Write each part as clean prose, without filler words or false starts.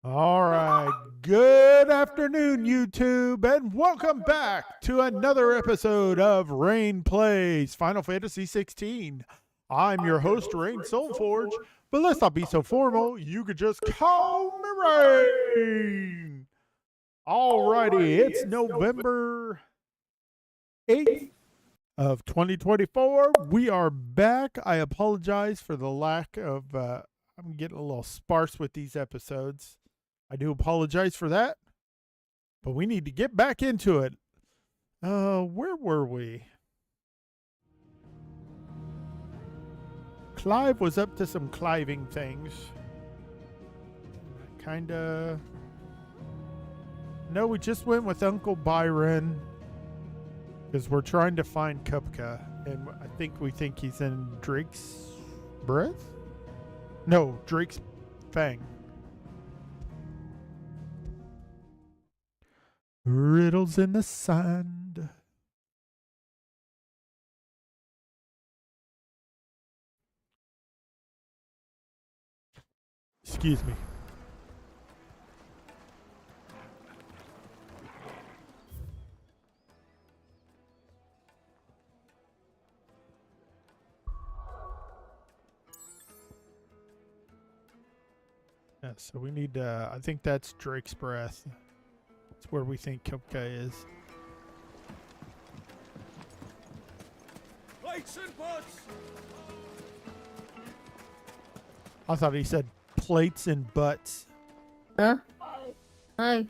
All right. Good afternoon, YouTube, and welcome back to another episode of Rhaine Plays Final Fantasy 16. I'm your host, Rhaine Soulforge, but let's not be so formal. You could just call me Rhaine. Alrighty, it's November 8th of 2024. We are back. I apologize for the lack of, I'm getting a little sparse with these episodes. I do apologize for that, but we need to get back into it. Where were we? Clive was up to some cliving things. Kinda. No, we just went with Uncle Byron because we're trying to find Kupka, and we think he's in Drake's breath. No, Drake's fang. Riddles in the sand. Excuse me. Yeah, so we need, I think that's Drake's breath. That's where we think Kupka is. Plates and butts! I thought he said plates and butts. Huh? Hi.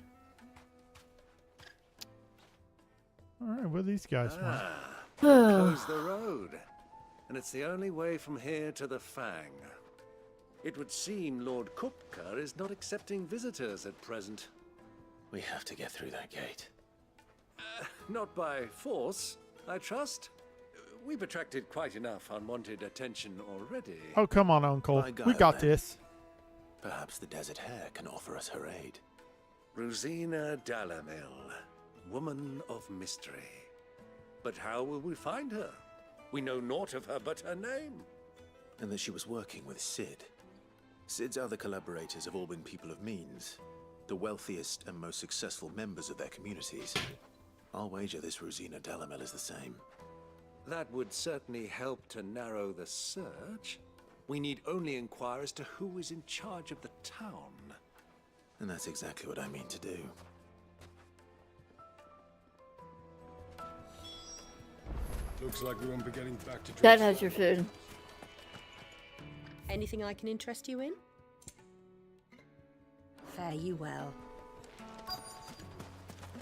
Alright, what do these guys want? Close the road. And it's the only way from here to the Fang. It would seem Lord Kupka is not accepting visitors at present. We have to get through that gate. Not by force, I trust. We've attracted quite enough unwanted attention already. Oh, come on, Uncle. By We God, got then. this. Perhaps the Desert Hare can offer us her aid. Rosina Dalamil, woman of mystery. But how will we find her? We know naught of her but her name. And that she was working with Sid. Sid's other collaborators have all been people of means. The wealthiest and most successful members of their communities. I'll wager this Rosina Dalamil is the same. That would certainly help to narrow the search. We need only inquire as to who is in charge of the town. And that's exactly what I mean to do. Looks like we won't be getting back to Dad has your food. Anything I can interest you in? Fare you well.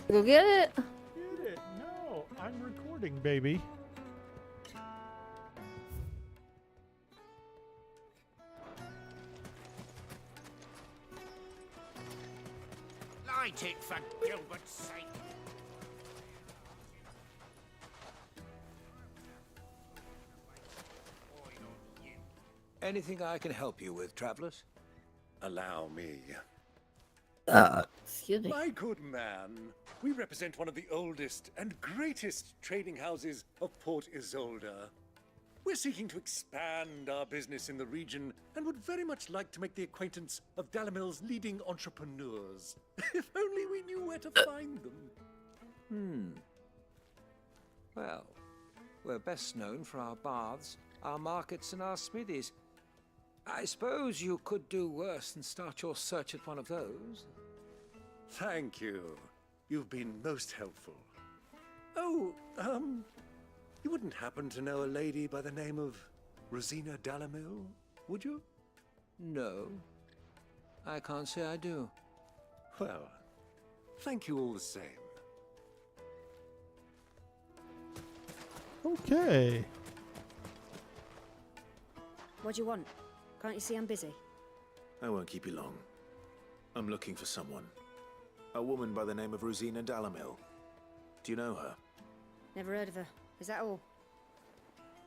Go get it. Get it? No, I'm recording, baby. Light it for Gilbert's sake. Anything I can help you with, travelers? Allow me. Excuse me. My good man, we represent one of the oldest and greatest trading houses of Port Isolde. We're seeking to expand our business in the region and would very much like to make the acquaintance of Dalamil's leading entrepreneurs. If only we knew where to find them. Well, we're best known for our baths, our markets, and our smithies. I suppose you could do worse than start your search at one of those. Thank you. You've been most helpful. Oh, you wouldn't happen to know a lady by the name of Rosina Dalamil, would you? No, I can't say I do. Well, thank you all the same. Okay. What do you want? Can't you see I'm busy? I won't keep you long. I'm looking for someone. A woman by the name of Rosina Dalamil. Do you know her? Never heard of her. Is that all?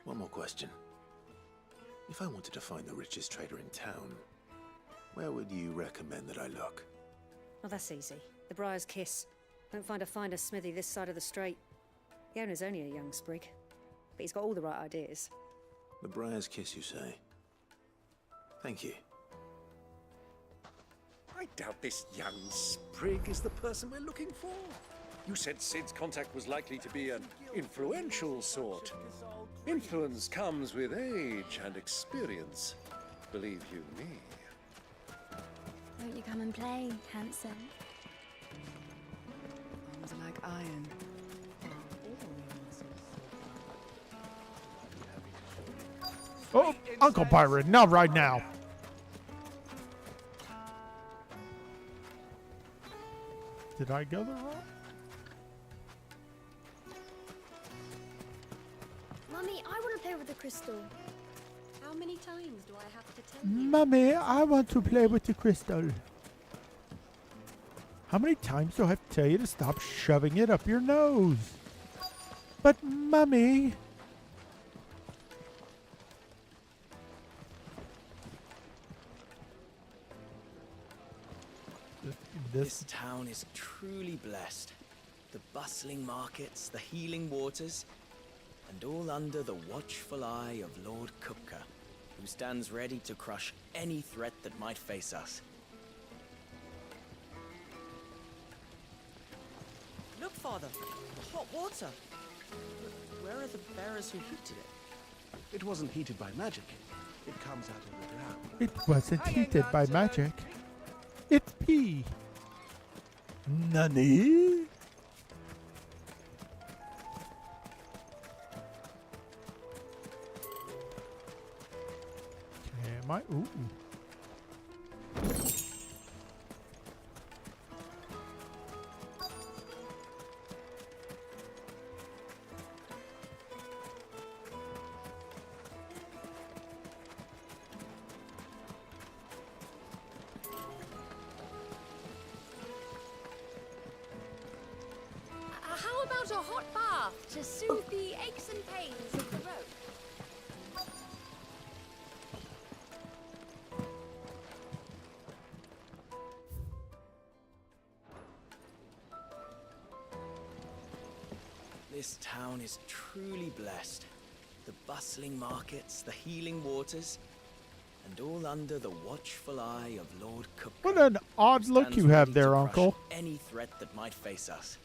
One more question. If I wanted to find the richest trader in town, where would you recommend that I look? Oh, that's easy. The Briar's Kiss. Don't find a finer smithy this side of the strait. The owner's only a young sprig, but he's got all the right ideas. The Briar's Kiss, you say? Thank you. I doubt this young sprig is the person we're looking for. You said Sid's contact was likely to be an influential sort. Influence comes with age and experience. Believe you me. Won't you come and play, handsome? Arms are like iron. Oh, Uncle Byron, not right now. Did I go the wrong? Mummy, I want to play with the crystal. How many times do I have to tell you? Mummy, I want to play with the crystal. How many times do I have to tell you to stop shoving it up your nose? But, Mummy... This town is truly blessed. The bustling markets, the healing waters, and all under the watchful eye of Lord Kupka, who stands ready to crush any threat that might face us. Look, Father, hot water. Where are the bearers who heated it? It wasn't heated by magic. It comes out of the ground. It wasn't heated by magic. It's pee. Nani? Am I? Ooh. How about a hot bath to soothe the aches and pains of the road? This town is truly blessed. The bustling markets, the healing waters, and all under the watchful eye of Lord Kupka. What an odd look you have there, Uncle. Any threat that might face us.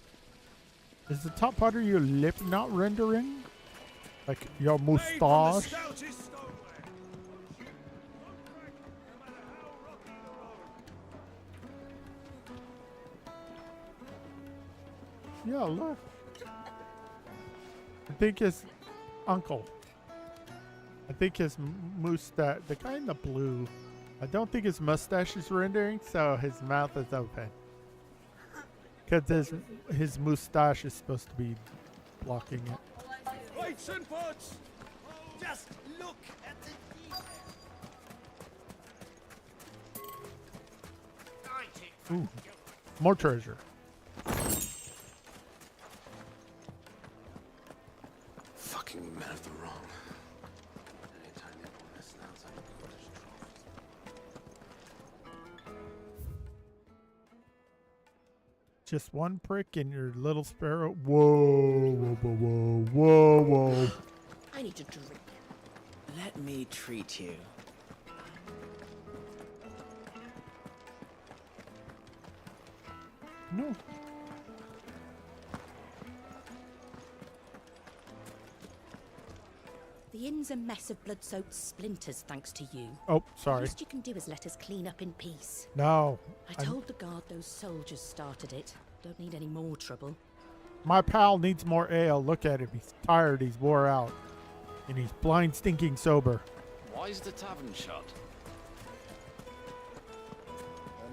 Is the top part of your lip not rendering? Like your moustache? Yeah, look. I think his uncle. I think his mustache, the guy in the blue, I don't think his mustache is rendering, so his mouth is open. Because his mustache is supposed to be blocking it. Right, Soulforge! Just look at the detail. Ooh, more treasure. Fucking men of the wrong. Just one prick in your little sparrow. Whoa, whoa, whoa, whoa, whoa, whoa. I need a drink. Let me treat you. No. The inn's a mess of blood-soaked splinters, thanks to you. Oh, The sorry. least you can do is let us clean up in peace. No. I told the guard those soldiers started it. Don't need any more trouble. My pal needs more ale. Look at him. He's tired. He's wore out. And he's blind, stinking sober. Why is the tavern shut?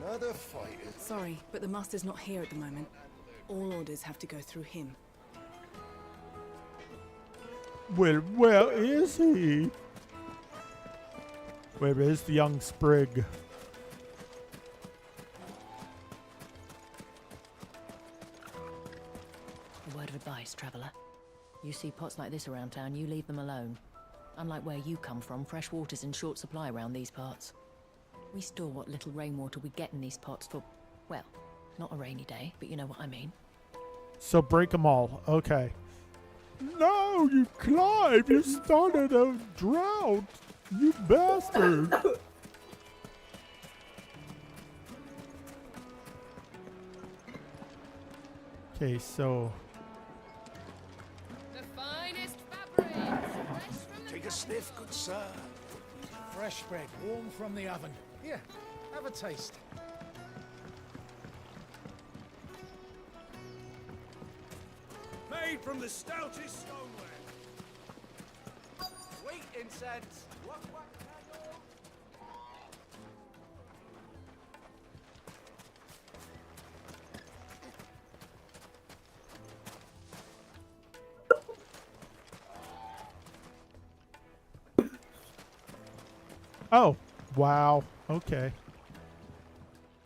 Another fight. Sorry, but the master's not here at the moment. All orders have to go through him. Well, where is he? Where is the young sprig? A word of advice, traveller. You see pots like this around town, you leave them alone. Unlike where you come from, fresh water's in short supply around these parts. We store what little rainwater we get in these pots for, well, not a rainy day, but you know what I mean. So break them all. Okay. No, you Clive, you started a drought. You bastard. Okay, so The finest fabrics, fresh from the Take a sniff, good sir. Fresh bread, warm from the oven. Here, have a taste. Made from the stoutest stoneware. Sweet incense. What candle? oh, wow. Okay.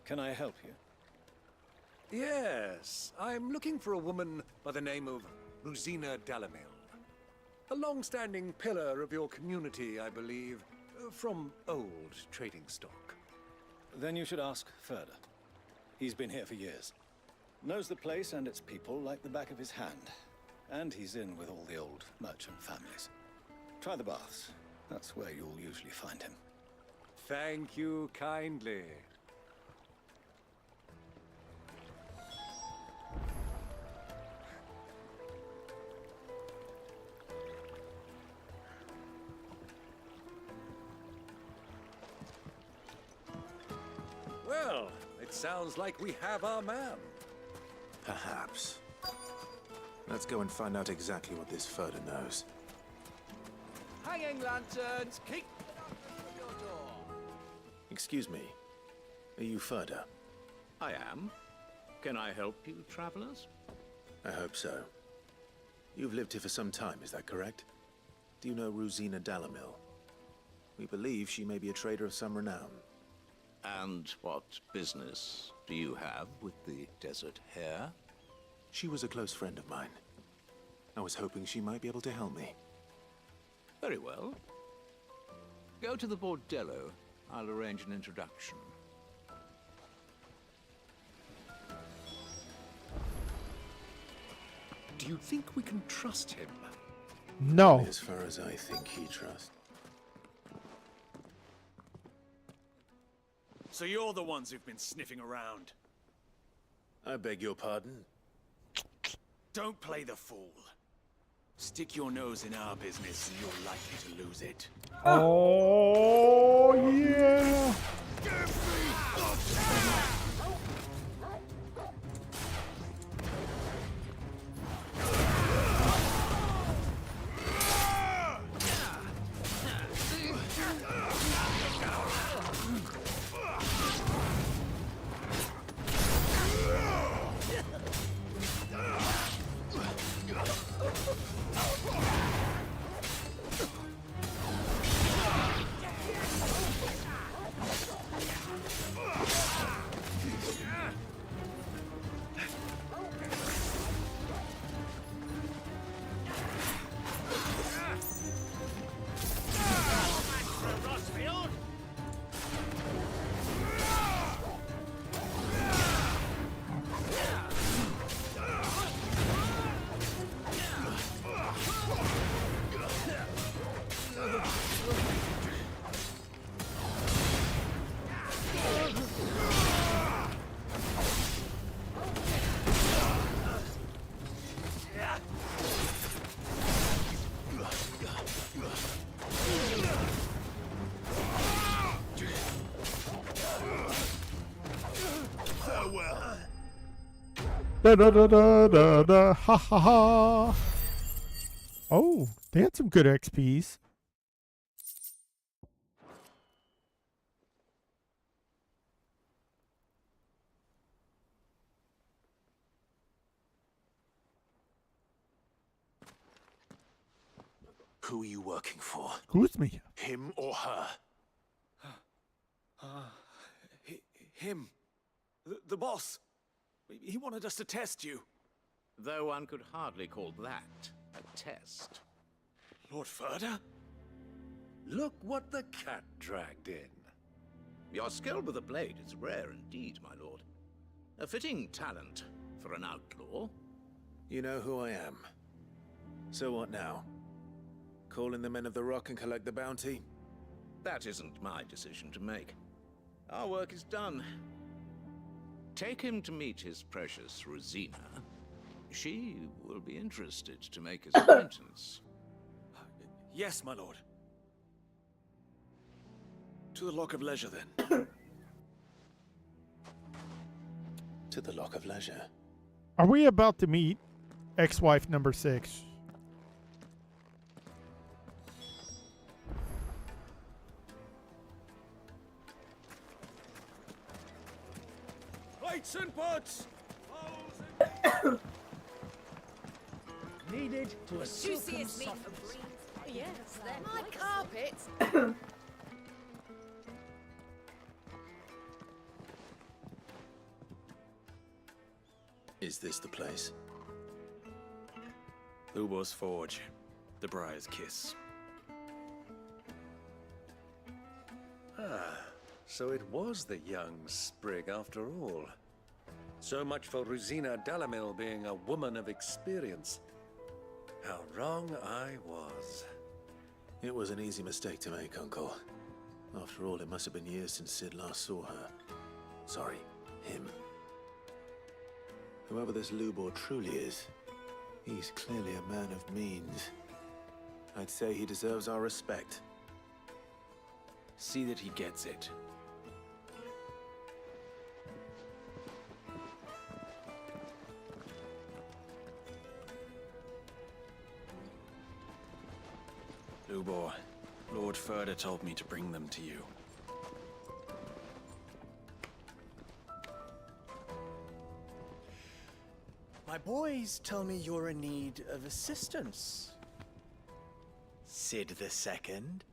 Can I help you? Yes, I'm looking for a woman by the name of Rhaine Dalamil. A long-standing pillar of your community, I believe, from old trading stock. Then you should ask Ferda. He's been here for years. Knows the place and its people like the back of his hand. And he's in with all the old merchant families. Try the baths. That's where you'll usually find him. Thank you kindly. Well, it sounds like we have our man. Perhaps. Let's go and find out exactly what this Ferda knows. Hanging lanterns, keep it up from your door. Excuse me. Are you Ferda? I am. Can I help you, travelers? I hope so. You've lived here for some time, is that correct? Do you know Rhaine Dalamil? We believe she may be a trader of some renown. And what business do you have with the desert hare? She was a close friend of mine. I was hoping she might be able to help me. Very well. Go to the bordello. I'll arrange an introduction. Do you think we can trust him? No. As far as I think he trusts. So you're the ones who've been sniffing around. I beg your pardon? Don't play the fool. Stick your nose in our business and you're likely to lose it. Oh, yeah. Da da da da da da ha ha ha. Oh, they had some good XPs. Who are you working for? Who's me? Him or her? Him. The boss. He wanted us to test you. Though one could hardly call that a test. Lord Ferda? Look what the cat dragged in. Your skill with the blade is rare indeed, my lord. A fitting talent for an outlaw. You know who I am. So what now? Call in the men of the Rock and collect the bounty? That isn't my decision to make. Our work is done. Take him to meet his precious Rhaine, She will be interested to make his acquaintance. Yes, my lord. To the Lock of Leisure, then. To the Lock of Leisure. Are we about to meet ex-wife number 6? Plates and pots! Needed to a silken Juiciest meat soft. for breeds. Yes, they're my carpets. Is this the place? Lubor's Forge. The Briar's Kiss. Ah, so it was the young sprig after all. So much for Rosina Dalamil being a woman of experience. How wrong I was. It was an easy mistake to make, Uncle. After all, it must have been years since Sid last saw her. Sorry, him. Whoever this Lubor truly is, he's clearly a man of means. I'd say he deserves our respect. See that he gets it. Lubor, Lord Furder told me to bring them to you. My boys tell me you're in need of assistance. Sid the Second.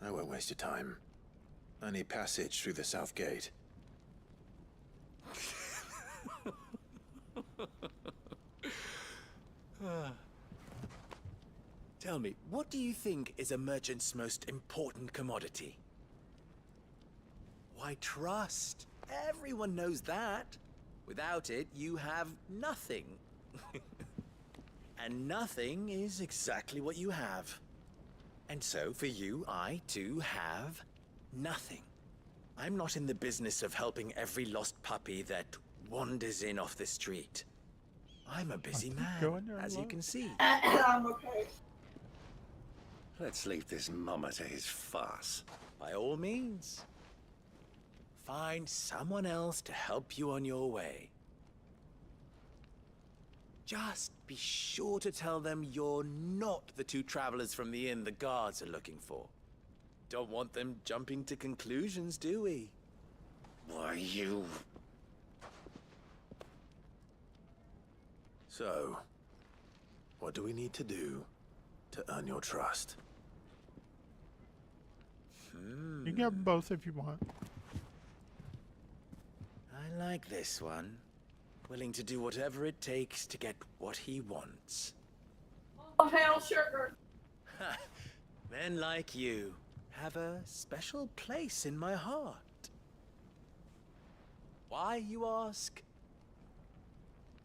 I won't waste your time. I need passage through the south gate. Tell me, what do you think is a merchant's most important commodity? Why, trust. Everyone knows that. Without it, you have nothing. And nothing is exactly what you have. And so, for you, I, too, have nothing. I'm not in the business of helping every lost puppy that wanders in off the street. I'm a busy man, as you can see. I'm okay. Let's leave this mummer to his farce. By all means. Find someone else to help you on your way. Just be sure to tell them you're not the two travelers from the inn the guards are looking for. Don't want them jumping to conclusions, do we? Why, you... So, what do we need to do to earn your trust? You can have both if you want. I like this one. Willing to do whatever it takes to get what he wants. Oh, hell, sugar. Men like you have a special place in my heart. Why, you ask?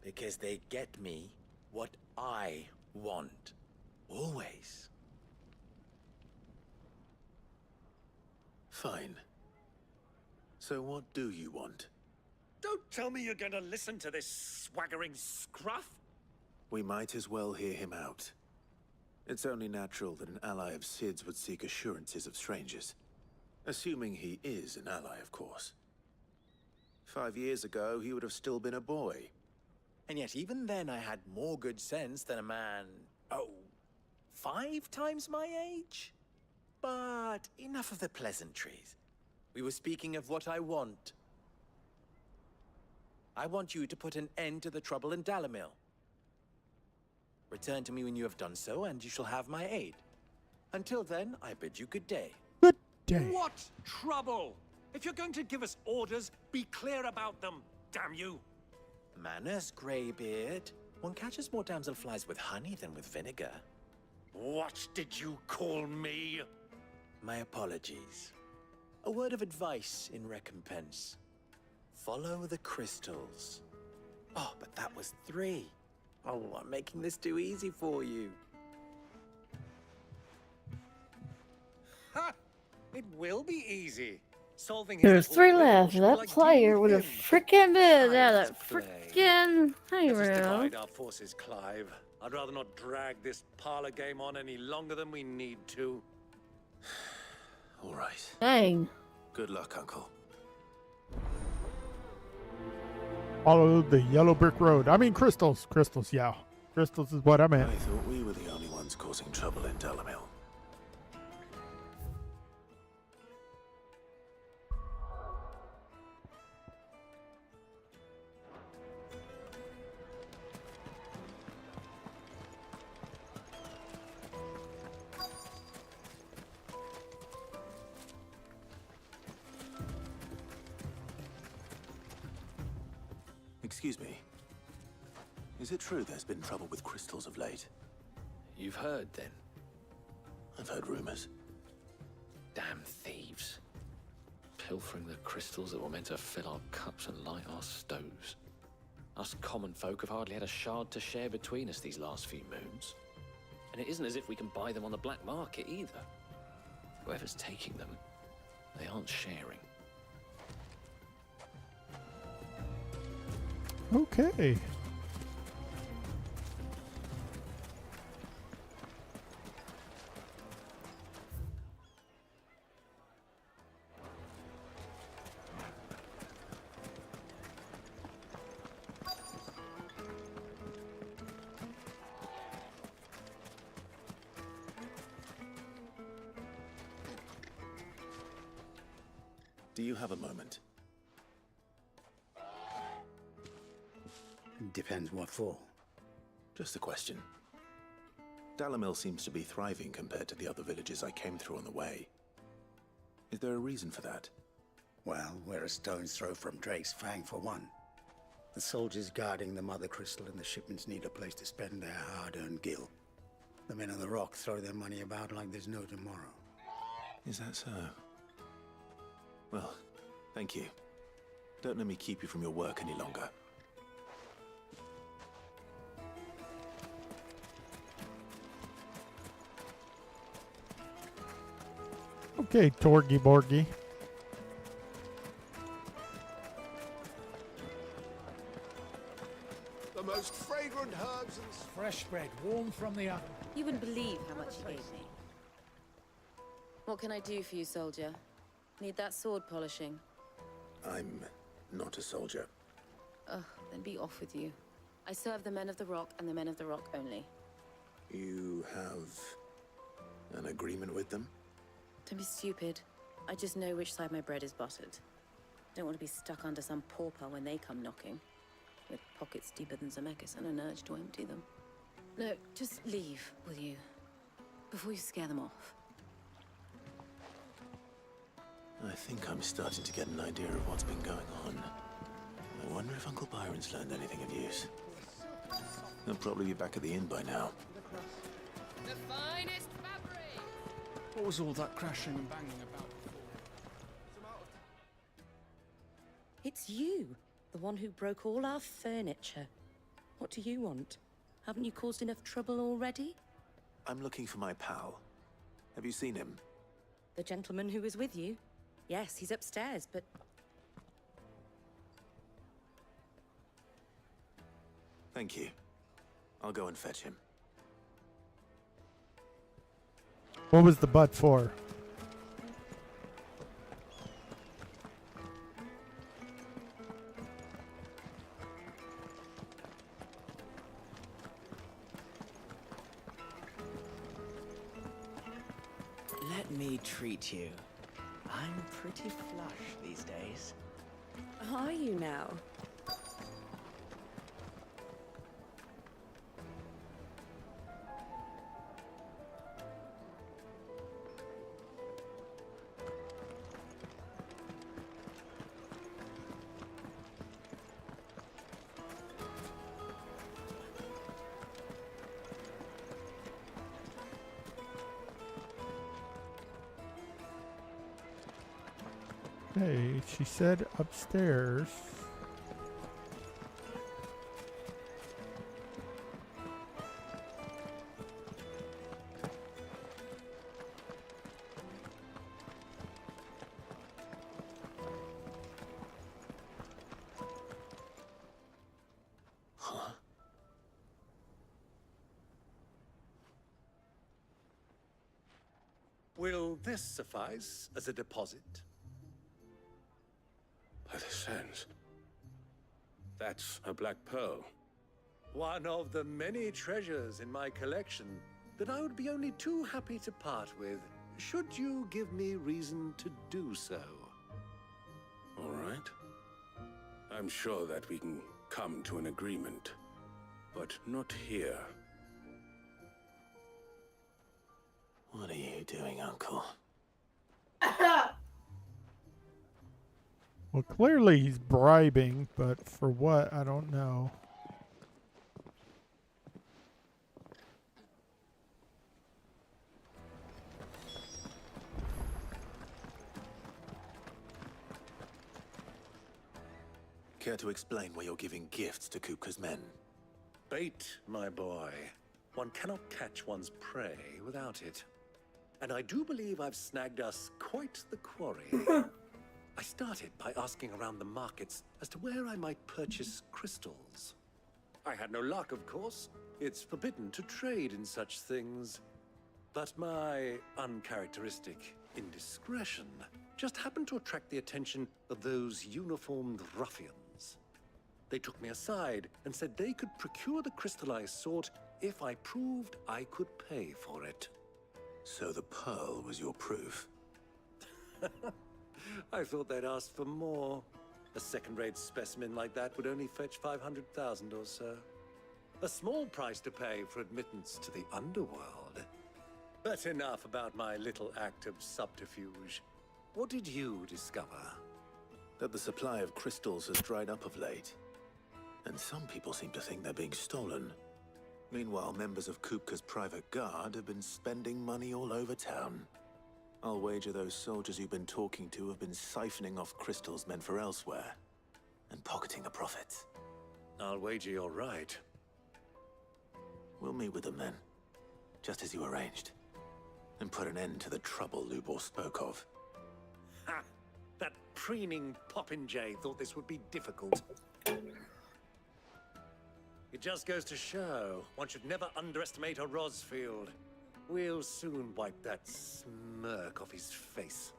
Because they get me what I want. Always. Fine. So what do you want? Don't tell me you're going to listen to this swaggering scruff. We might as well hear him out. It's only natural that an ally of Sid's would seek assurances of strangers. Assuming he is an ally, of course. 5 years ago, he would have still been a boy. And yet even then I had more good sense than a man, 5 times my age? But enough of the pleasantries. We were speaking of what I want. I want you to put an end to the trouble in Dalamil. Return to me when you have done so, and you shall have my aid. Until then, I bid you good day. Good day. What trouble? If you're going to give us orders, be clear about them, damn you. Manners, Greybeard. One catches more damselflies with honey than with vinegar. What did you call me? My apologies. A word of advice in recompense. Follow the crystals. Oh, but that was 3. Oh, I'm making this too easy for you. Ha! It will be easy. Solving his There's little 3 riddle left. should be That like player dealing would with have him. freaking been out Child's that play. freaking Let us hero. divide our forces, Clive. I'd rather not drag this parlor game on any longer than we need to. All right. Dang. Good luck, Uncle. Follow the yellow brick road. I mean crystals. Crystals, yeah. Crystals is what I meant. I thought we were the only ones causing trouble in Delamil. Excuse me. Is it true there's been trouble with crystals of late? You've heard, then? I've heard rumors. Damn thieves. Pilfering the crystals that were meant to fill our cups and light our stoves. Us common folk have hardly had a shard to share between us these last few moons. And it isn't as if we can buy them on the black market either. Whoever's taking them, they aren't sharing. Okay. Do you have a moment? Depends what for. Just a question. Delamil seems to be thriving compared to the other villages I came through on the way. Is there a reason for that? Well, we're a stone's throw from Drake's Fang for one. The soldiers guarding the Mother Crystal and the shipments need a place to spend their hard-earned gil. The men on the rock throw their money about like there's no tomorrow. Is that so? Well, thank you. Don't let me keep you from your work any longer. Okay, Torgy Borgy. The most fragrant herbs and Fresh bread, warm from the oven. You wouldn't believe how much he gave me. What can I do for you, soldier? Need that sword polishing? I'm not a soldier. Ugh, then be off with you. I serve the men of the rock and the men of the rock only. You have an agreement with them? Don't be stupid. I just know which side my bread is buttered. Don't want to be stuck under some pauper when they come knocking. With pockets deeper than Zemeckis and an urge to empty them. No, just leave, will you? Before you scare them off. I think I'm starting to get an idea of what's been going on. I wonder if Uncle Byron's learned anything of use. He'll probably be back at the inn by now. The finest fabric! What was all that crashing and banging about before? It's you, the one who broke all our furniture. What do you want? Haven't you caused enough trouble already? I'm looking for my pal. Have you seen him? The gentleman who was with you? Yes, he's upstairs, but... Thank you. I'll go and fetch him. What was the butt for? Let me treat you. I'm pretty flush these days. Are you now? Hey, she said upstairs. Will this suffice as a deposit? By the sands. That's a black pearl. One of the many treasures in my collection that I would be only too happy to part with, should you give me reason to do so. All right. I'm sure that we can come to an agreement, but not here. What are you doing, Uncle? Well, clearly he's bribing, but for what, I don't know. Care to explain why you're giving gifts to Kupka's men? Bait, my boy. One cannot catch one's prey without it. And I do believe I've snagged us quite the quarry. I started by asking around the markets as to where I might purchase crystals. I had no luck, of course. It's forbidden to trade in such things. But my uncharacteristic indiscretion just happened to attract the attention of those uniformed ruffians. They took me aside and said they could procure the crystal I sought if I proved I could pay for it. So the pearl was your proof? I thought they'd ask for more. A second-rate specimen like that would only fetch 500,000 or so. A small price to pay for admittance to the underworld. But enough about my little act of subterfuge. What did you discover? That the supply of crystals has dried up of late. And some people seem to think they're being stolen. Meanwhile, members of Kupka's private guard have been spending money all over town. I'll wager those soldiers you've been talking to have been siphoning off crystals meant for elsewhere, and pocketing the profits. I'll wager you're right. We'll meet with them then, just as you arranged, and put an end to the trouble Lubor spoke of. Ha! That preening popinjay thought this would be difficult. It just goes to show, one should never underestimate a Rosfield. We'll soon wipe that smirk off his face.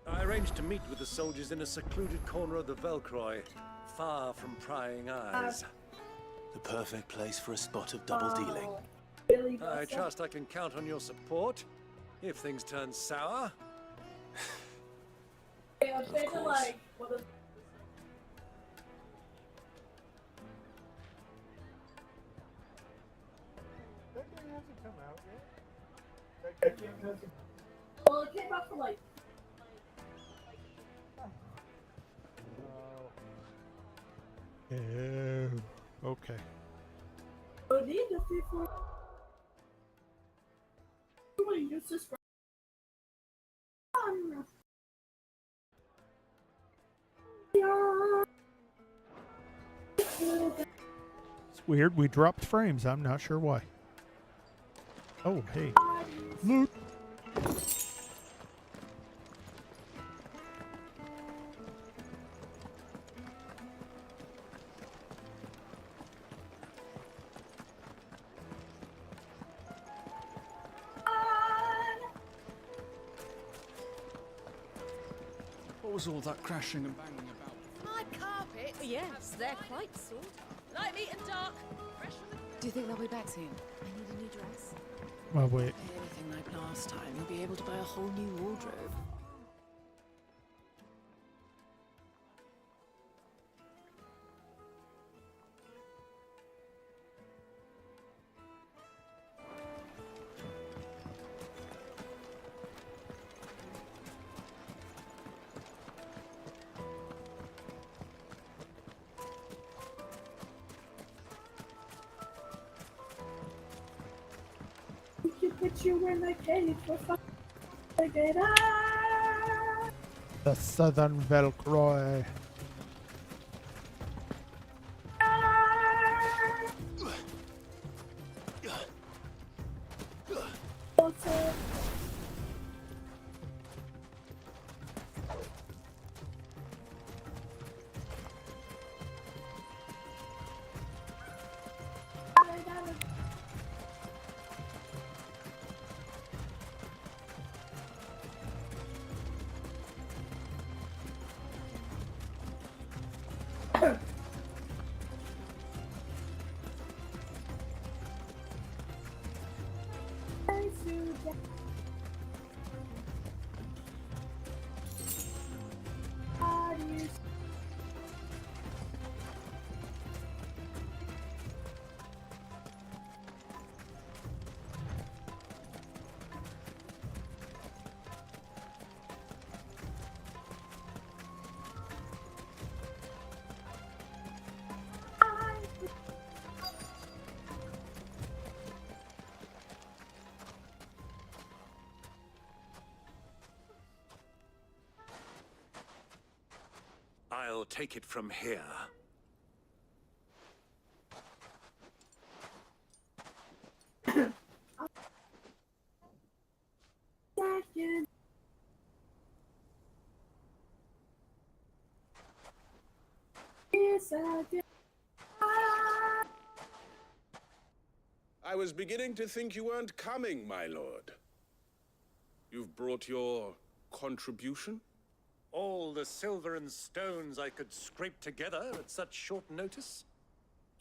I arranged to meet with the soldiers in a secluded corner of the Velcroy, far from prying eyes. The perfect place for a spot of double dealing. I trust I can count on your support, if things turn sour. Of course. Well, it came out for like. Okay. I need to see for. Use this. It's weird, we dropped frames, I'm not sure why. Oh, hey. Loot! What was all that crashing and banging about? My carpet? Yes, they're quite sorted. Light, meat, and dark. Fresh from the... Do you think they'll be back soon? I need a new dress. Well, wait. Anything like last time, you'll be able to buy a whole new wardrobe. Put you in the cage for fun. The Southern Velcroy. I'll take it from here. I was beginning to think you weren't coming, my lord. You've brought your contribution? All the silver and stones I could scrape together at such short notice?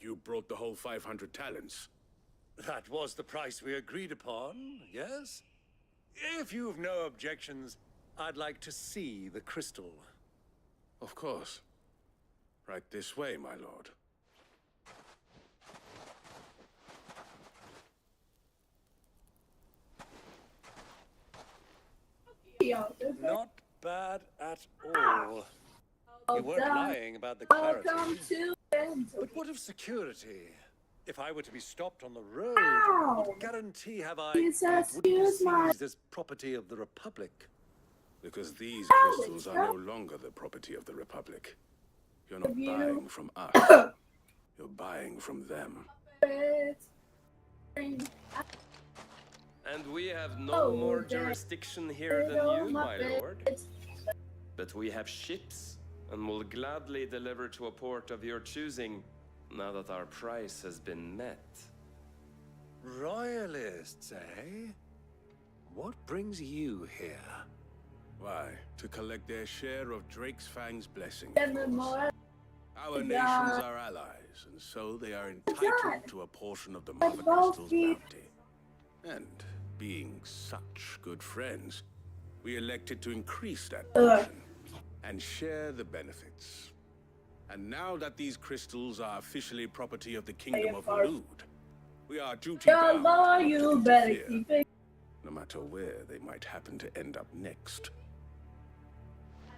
You brought the whole 500 talents. That was the price we agreed upon, yes? If you've no objections, I'd like to see the crystal. Of course. Right this way, my lord. Not bad at all. You weren't lying about the clarity. But what of security? If I were to be stopped on the road, what guarantee have I that it wouldn't be seized as property of the Republic? Because these crystals are no longer the property of the Republic. You're not buying from us. You're buying from them. And we have no more jurisdiction here than you, my lord. But we have ships, and will gladly deliver to a port of your choosing, now that our price has been met. Royalists, eh? What brings you here? Why, to collect their share of Drake's Fang's blessing. Our nations are allies, and so they are entitled to a portion of the Mother Crystal's bounty. And being such good friends, we elected to increase that portion and share the benefits. And now that these crystals are officially property of the Kingdom of Lud, we are duty-bound to interfere, no matter where they might happen to end up next.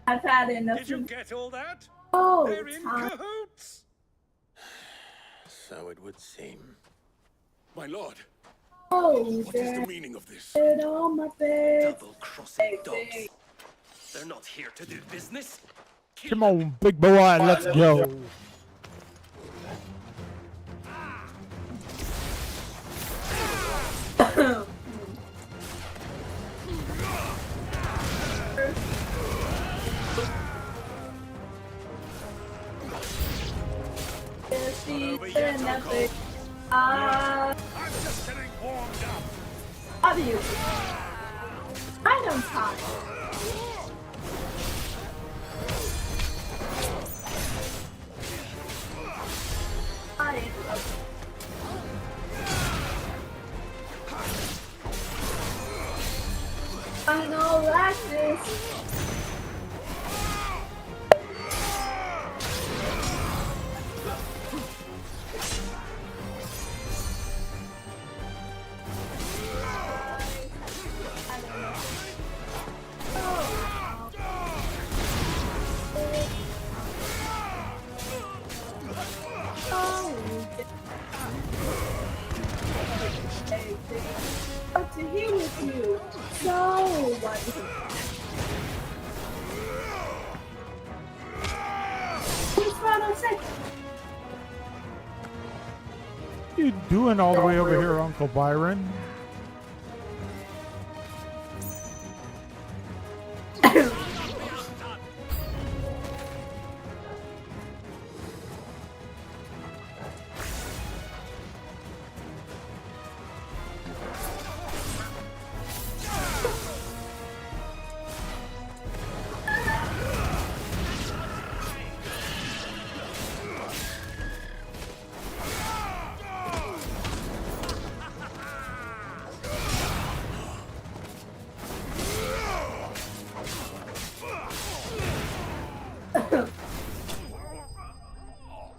I've had enough. Did you get all that? Oh, they're in cahoots! So it would seem. My lord, Oh, what is the meaning of this? Double-crossing dogs. They're not here to do business. Come on, big boy, let's go. I'm just getting warmed up. Obviously. I don't talk. I know like this. To heal with you. So wonderful. What are you doing all the way over here, Uncle Byron?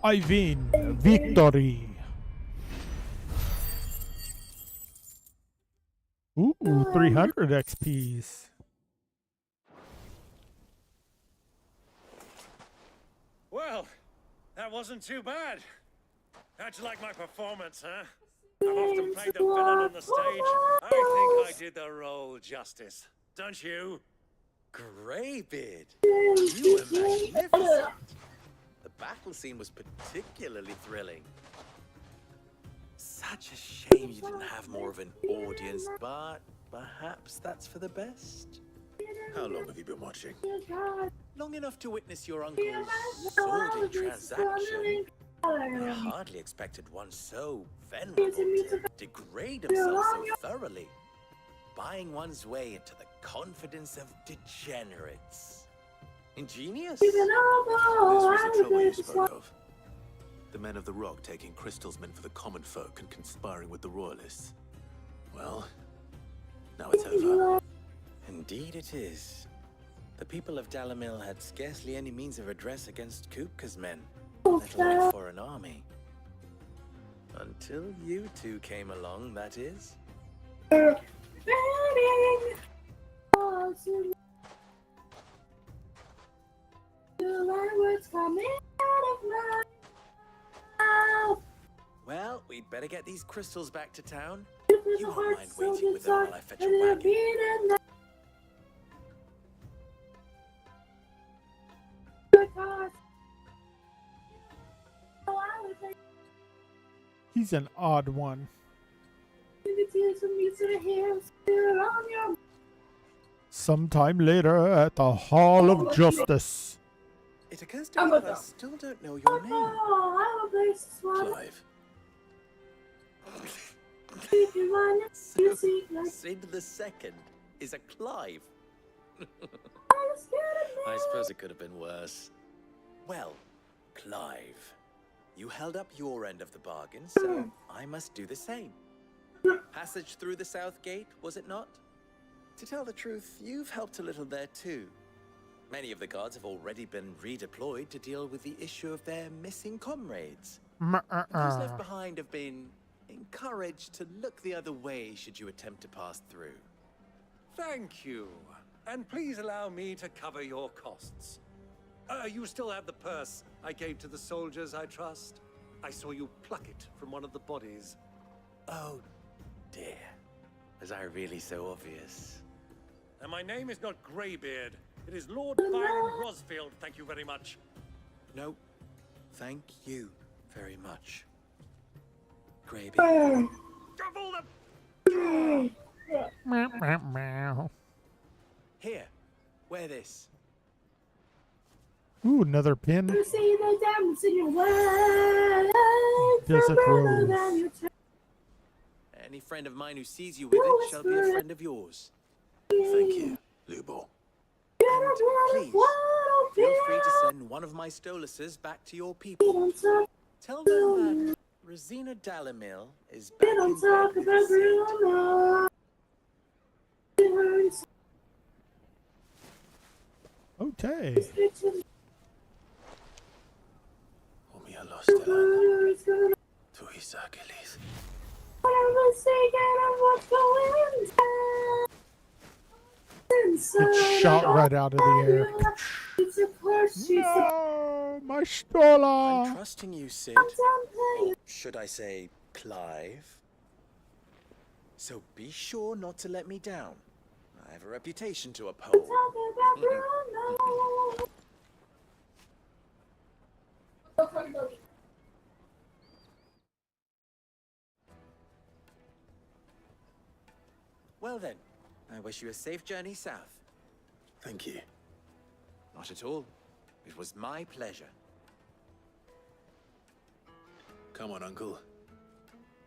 Ivan, victory. Ooh, 300 XPs. Well, that wasn't too bad. How'd you like my performance, huh? I've often played the villain on the stage. I think I did the role justice. Don't you? Greybeard, you were magnificent. The battle scene was particularly thrilling. Such a shame you didn't have more of an audience, but perhaps that's for the best. How long have you been watching? Long enough to witness your uncle's sordid transaction. I hardly expected one so venerable to degrade himself so thoroughly, buying one's way into the confidence of degenerates. Ingenious. This was the trouble you spoke of. The men of the Rock taking crystals meant for the common folk and conspiring with the Royalists. Well, now it's over. Indeed it is. The people of Dalamil had scarcely any means of redress against Kupka's men, let alone for an army. Until you two came along, that is. Well, we'd better get these crystals back to town. You won't mind waiting with them while I fetch a wagon. He's an odd one. Sometime later at the Hall of Justice. It occurs to me that I still don't know your name. Clive. Sid the Second is a Clive. I suppose it could have been worse. Well, Clive, you held up your end of the bargain, so I must do the same. Passage through the South Gate, was it not? To tell the truth, you've helped a little there too. Many of the guards have already been redeployed to deal with the issue of their missing comrades. And those left behind have been encouraged to look the other way should you attempt to pass through. Thank you. And please allow me to cover your costs. You still have the purse I gave to the soldiers, I trust? I saw you pluck it from one of the bodies. Oh, dear. Was I really so obvious? And my name is not Greybeard. It is Lord Byron Rosfield, thank you very much. No, thank you very much. Greybeard. Here, wear this. Ooh, another pin. You see the diamonds in your Desert Rose. Any friend of mine who sees you with it shall be a friend of yours. Thank you, Lubo. And please, feel free to send one of my Stoluses back to your people. Tell them that Rosina Dalamil is back in bed with Sid. Okay. Tu Isagelis. It shot right out of the air. No, my Stola. I'm trusting you, Sid. Or should I say, Clive? So be sure not to let me down. I have a reputation to uphold. Well then, I wish you a safe journey south. Thank you. Not at all. It was my pleasure. Come on, Uncle.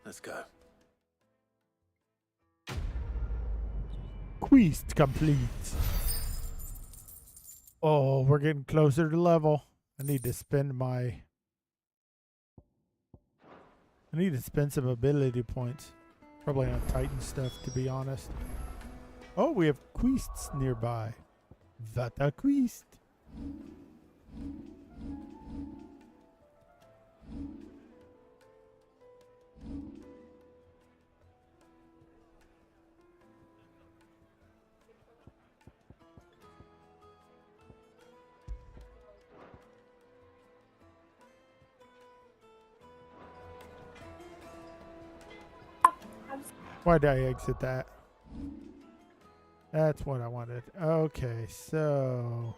Let's go. Quest complete. Oh, we're getting closer to level. I need to spend some ability points. Probably on Titan stuff, to be honest. Oh, we have quests nearby. What a quest. Why did I exit that? That's what I wanted. Okay, so...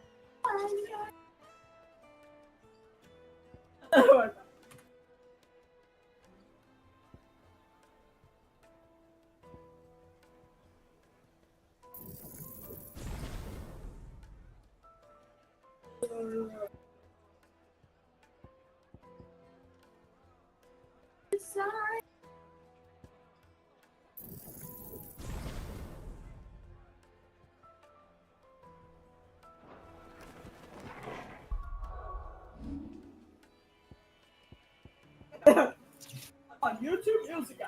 On YouTube Music.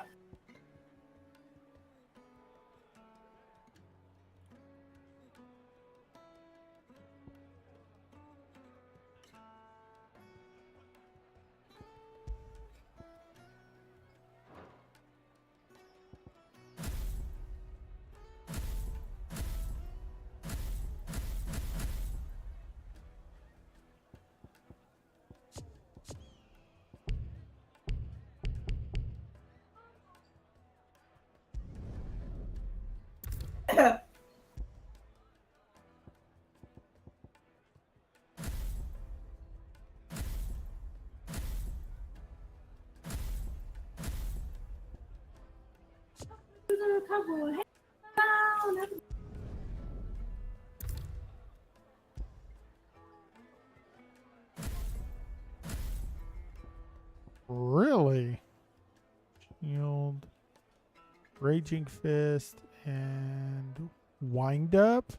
Really? Shield, Raging Fist, and Wind Up?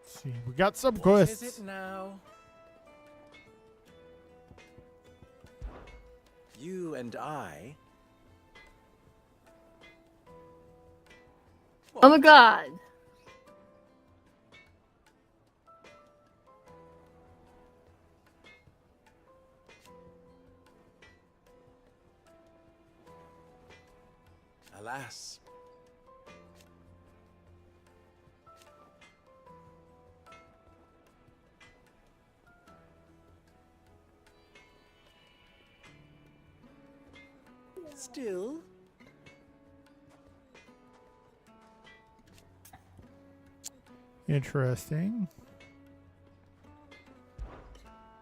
See, we got some quests. What is it now? You and I. Oh my god. Alas. Still. Interesting.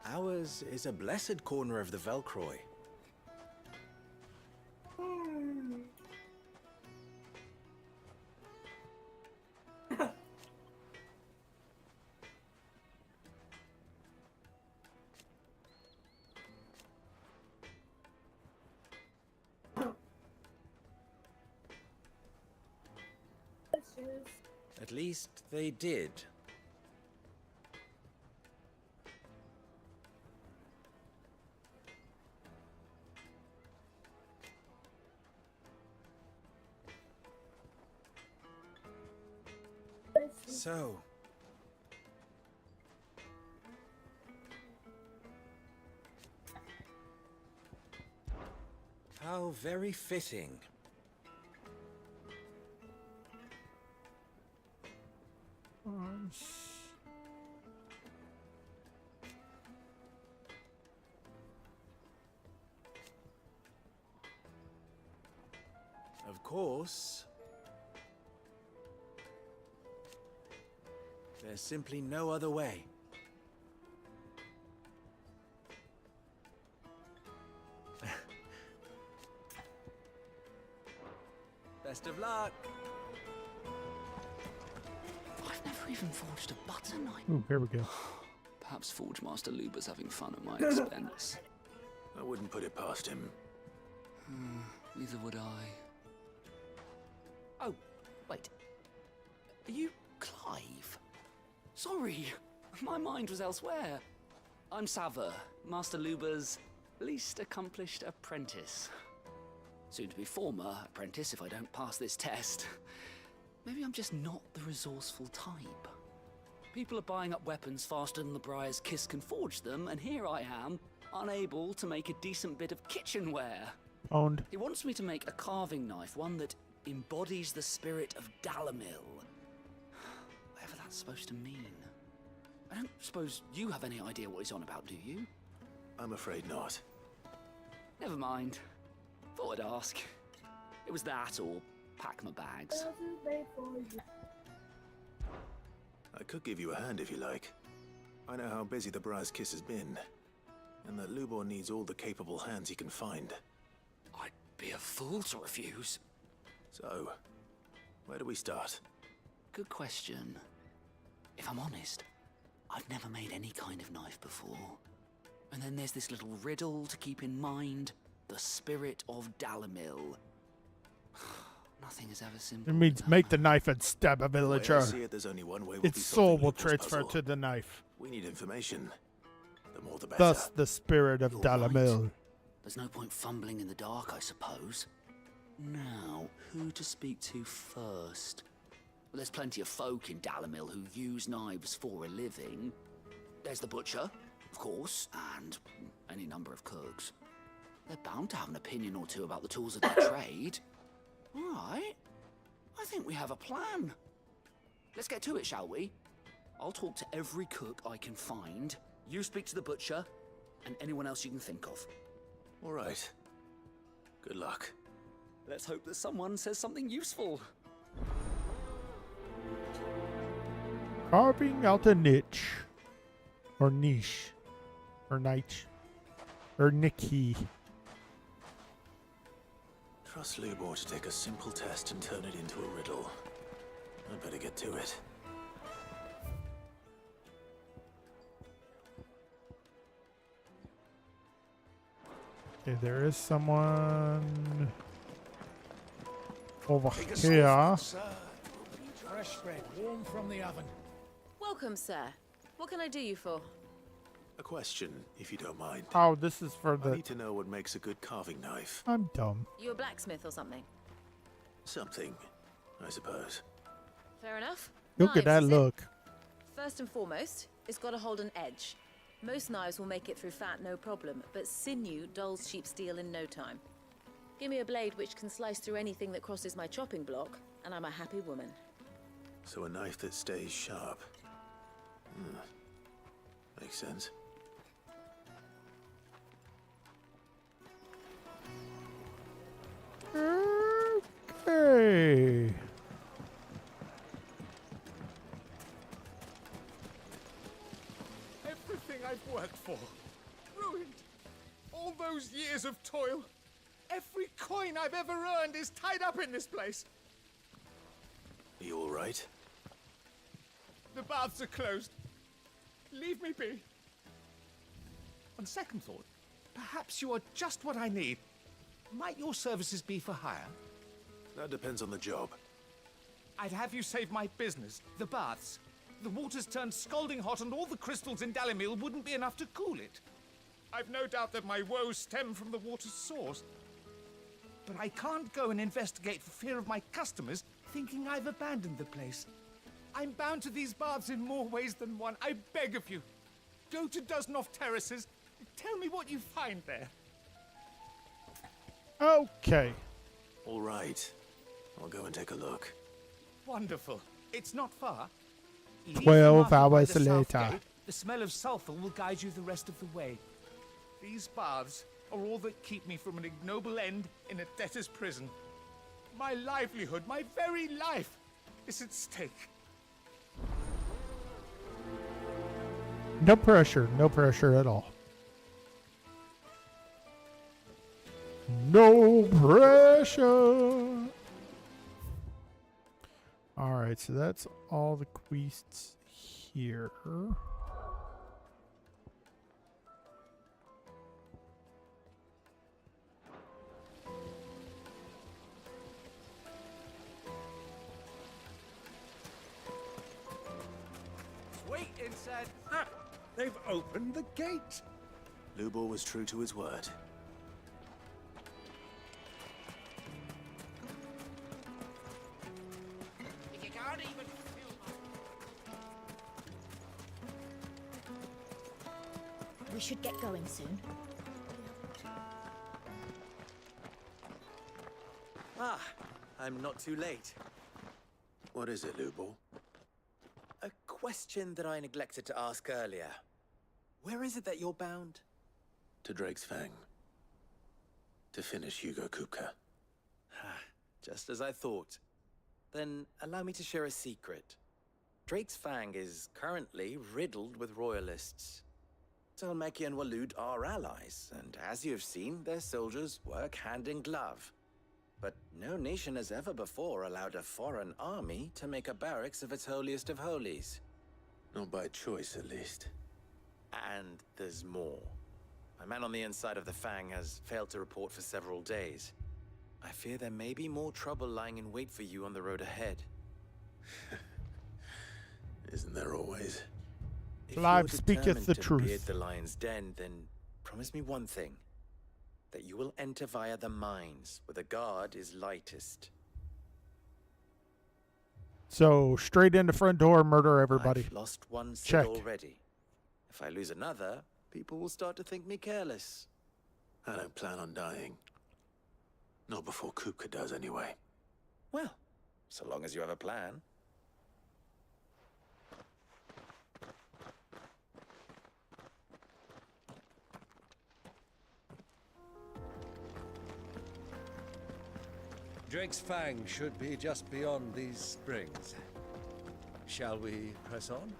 Ours is a blessed corner of the Velcroy. At least they did. So. How very fitting. Of course, there's simply no other way. Best of luck. I've never even forged a button. Ooh, here we go. Perhaps Forge Master Luber's having fun at my expense. I wouldn't put it past him. Neither would I. Oh, wait. Are you Clive? Sorry, my mind was elsewhere. I'm Sava, Master Luba's least accomplished apprentice. Soon to be former apprentice if I don't pass this test. Maybe I'm just not the resourceful type. People are buying up weapons faster than the Briar's Kiss can forge them, and here I am, unable to make a decent bit of kitchenware. Owned. He wants me to make a carving knife, one that embodies the spirit of Dalamil. Whatever that's supposed to mean. I don't suppose you have any idea what he's on about, do you? I'm afraid not. Never mind. Thought I'd ask. It was that or pack my bags. I could give you a hand if you like. I know how busy the Briar's Kiss has been, and that Lubor needs all the capable hands he can find. I'd be a fool to refuse. So, where do we start? Good question. If I'm honest, I've never made any kind of knife before. And then there's this little riddle to keep in mind. The spirit of Dalamil. Nothing is ever simple. It means make the knife and stab a villager. I see it, there's only one way we'll Its soul will transfer to the knife. We need information. The more the better. Thus the spirit of Dalamil. There's no point fumbling in the dark, I suppose. Now, who to speak to first? Well, there's plenty of folk in Dalamil who use knives for a living. There's the butcher, of course, and any number of cooks. They're bound to have an opinion or two about the tools of their trade. All right. I think we have a plan. Let's get to it, shall we? I'll talk to every cook I can find. You speak to the butcher, and anyone else you can think of. All right. Good luck. Let's hope that someone says something useful. Carving out a niche. Or niche. Or niche. Or Nikki. Trust Lubor to take a simple test and turn it into a riddle. I'd better get to it. Okay, there is someone over Take a here. Soulforge, sir. Fresh bread, warm from the oven. Welcome, sir. What can I do you for? A question, if you don't mind. Oh, this is for I the... need to know what makes a good carving knife. I'm dumb. You a blacksmith or something? Something, I suppose. Fair enough. Look at that Knives, is it? look. First and foremost, it's got to hold an edge. Most knives will make it through fat, no problem, but sinew dulls cheap steel in no time. Give me a blade which can slice through anything that crosses my chopping block, and I'm a happy woman. So a knife that stays sharp. Makes sense. Okay. Everything I've worked for, ruined. All those years of toil. Every coin I've ever earned is tied up in this place. Are you all right? The baths are closed. Leave me be. On second thought, perhaps you are just what I need. Might your services be for hire? That depends on the job. I'd have you save my business, the baths. The water's turned scalding hot and all the crystals in Dalamil wouldn't be enough to cool it. I've no doubt that my woes stem from the water's source. But I can't go and investigate for fear of my customers thinking I've abandoned the place. I'm bound to these baths in more ways than one. I beg of you. Go to Doznoff Terraces. Tell me what you find there. Okay. All right. I'll go and take a look. Wonderful. It's not far. Leave the 12 market by hours the south later. gate. The smell of sulfur will guide you the rest of the way. These baths are all that keep me from an ignoble end in a debtor's prison. My livelihood, my very life, is at stake. No pressure at all. No pressure. All right, so that's all the quests here. Wait inside. They've opened the gate. Lubor was true to his word. You can't even We should get going soon. Ah, I'm not too late. What is it, Lubor? A question that I neglected to ask earlier. Where is it that you're bound? To Drake's Fang. To finish Hugo Kupka. Just as I thought. Then allow me to share a secret. Drake's Fang is currently riddled with royalists. Talmeki and Waloed are allies, and as you've seen, their soldiers work hand in glove. But no nation has ever before allowed a foreign army to make a barracks of its holiest of holies. Not by choice, at least. And there's more. My man on the inside of the Fang has failed to report for several days. I fear there may be more trouble lying in wait for you on the road ahead. Isn't there always? If Live you're speaketh determined the to truth. beard the lion's den, then promise me one thing. That you will enter via the mines, where the guard is lightest. So straight in the front door, murder everybody. I've lost one Sid Check. already. If I lose another, people will start to think me careless. I don't plan on dying. Not before Kupka does, anyway. Well, so long as you have a plan. Drake's Fang should be just beyond these springs. Shall we press on?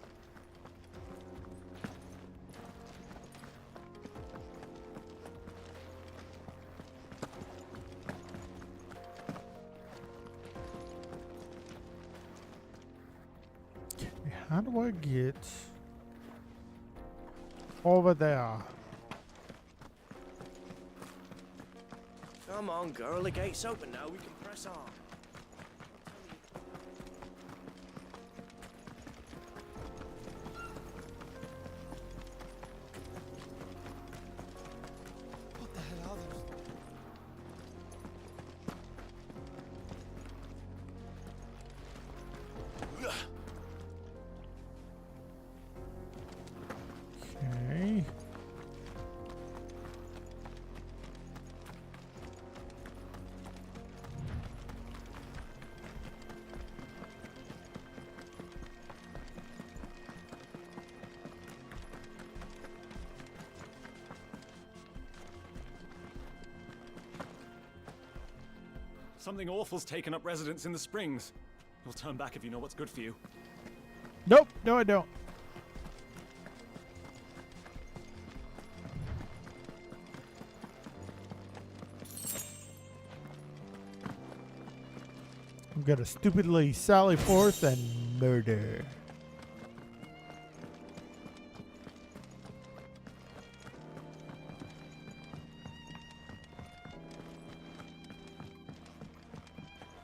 How do I get over there? Come on, girl, the gate's open now, we can press on. What the hell are those? Okay. Something awful's taken up residence in the springs. You'll turn back if you know what's good for you. Nope, no I don't. I'm gonna stupidly sally forth and murder.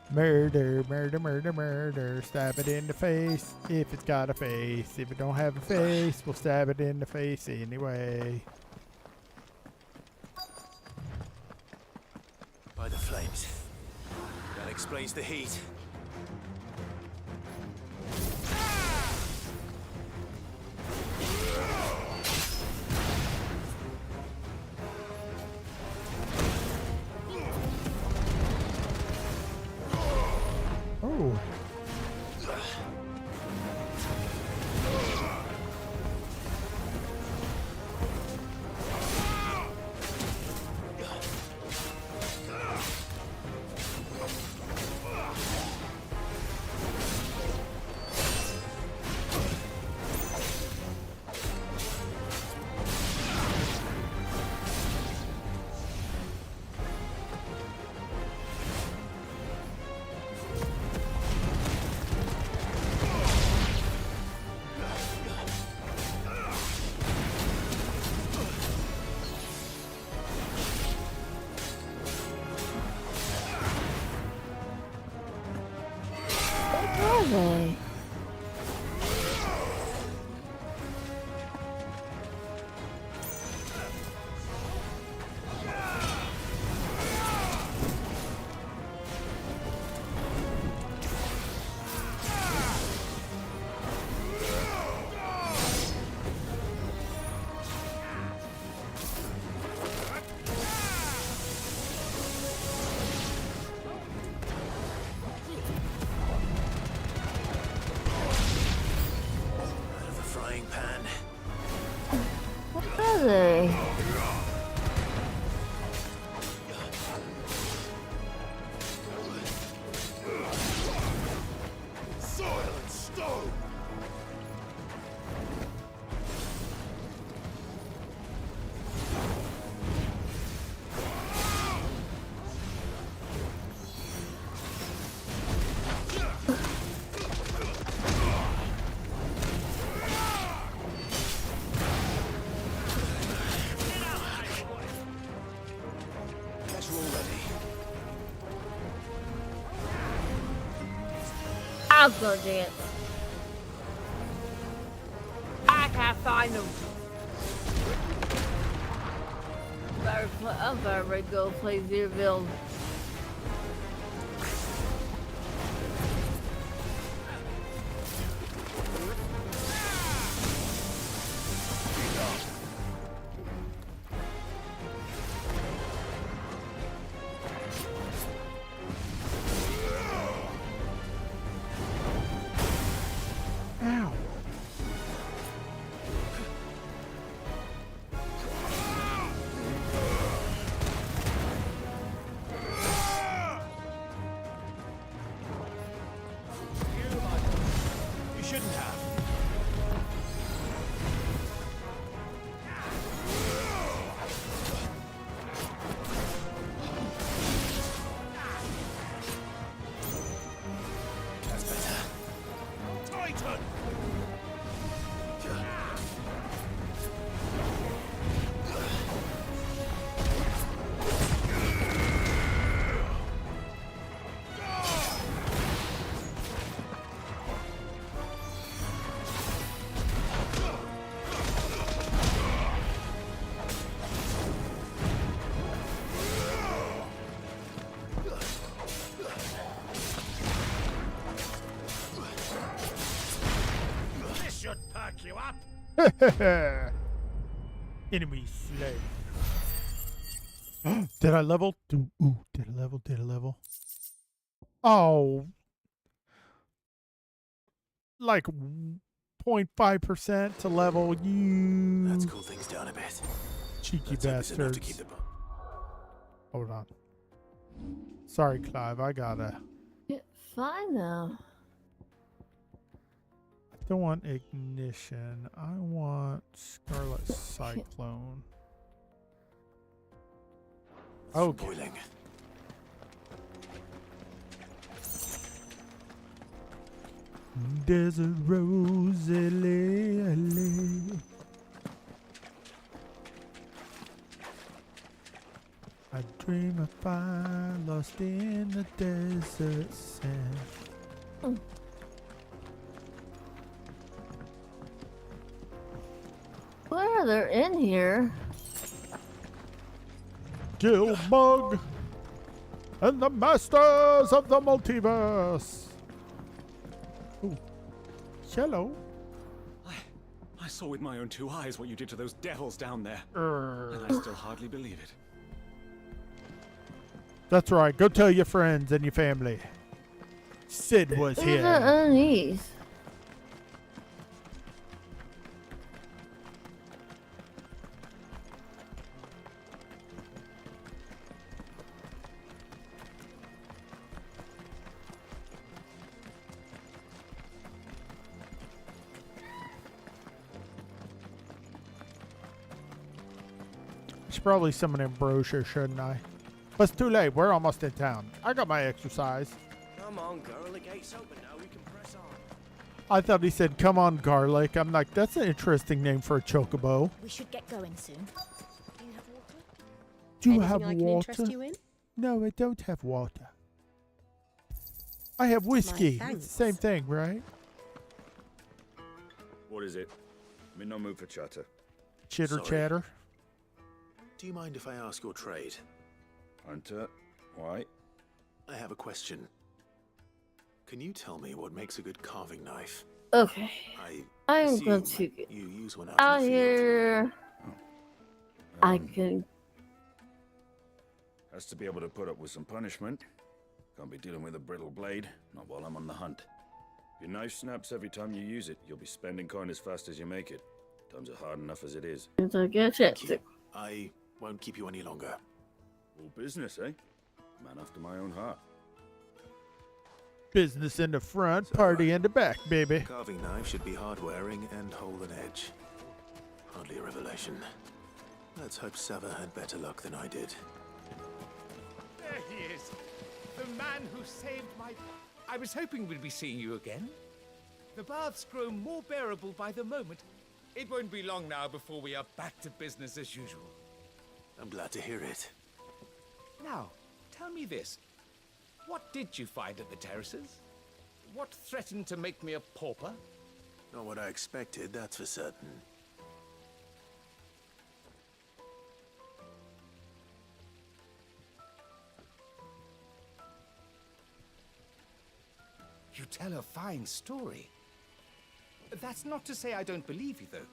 Murder, murder, murder, murder. Stab it in the face if it's got a face. If it don't have a face, we'll stab it in the face anyway. By the flames. That explains the heat. Oh. I'm gonna dance. I can't find them. I'm better go play Zeroville. Ow. You shouldn't have. That's better. Titan! This should perk you up. Enemy slain. Did I level? Ooh, did I level? Did I level? Oh. Like 0.5% to level, you Let's cool things down a bit. cheeky Let's hope it's enough to keep bastards. the Hold on. Sorry, Clive, I gotta. It's fine now. I don't want ignition. I want Scarlet Cyclone. Okay. boiling. Desert rose, LA. I dream of fire lost in the desert sand. Well, they're in here. Gilmug and the Masters of the Multiverse. Ooh. Hello. I saw with my own two eyes what you did to those devils down there. And I still hardly believe it. That's right. Go tell your friends and your family. Sid was Who's here. the unease? I should probably summon Ambrosia, shouldn't I? But it's too late. We're almost in town. I got my exercise. Come on, girl. The gate's open now. We can press on. I thought he said, come on, garlic. I'm like, that's an interesting name for a chocobo. We should get going soon. Do you Anything have I can water? interest you in? No, I don't have water. I have whiskey. thanks. It's the same thing, right? What is it? I'm in no mood for chatter. Chitter Sorry. chatter. Do you mind if I ask your trade? Hunter, why? I have a question. Can you tell me what makes a good carving knife? Okay. I'm assume going to get you use one out in the field. here. I can. Has to be able to put up with some punishment. Can't be dealing with a brittle blade, not while I'm on the hunt. If your knife snaps every time you use it, you'll be spending coin as fast as you make it. Times are hard enough as it is. I get a chance to. I won't keep you any longer. All business, eh? Man after my own heart. Business in the front, party in the back, baby. Carving knife should be hard-wearing and hold an edge. Hardly a revelation. Let's hope Sava had better luck than I did. There he is. The man who saved my... I was hoping we'd be seeing you again. The baths grow more bearable by the moment. It won't be long now before we are back to business as usual. I'm glad to hear it. Now, tell me this. What did you find at the terraces? what threatened to make me a pauper? Not what I expected, that's for certain. You tell a fine story. That's not to say I don't believe you, though.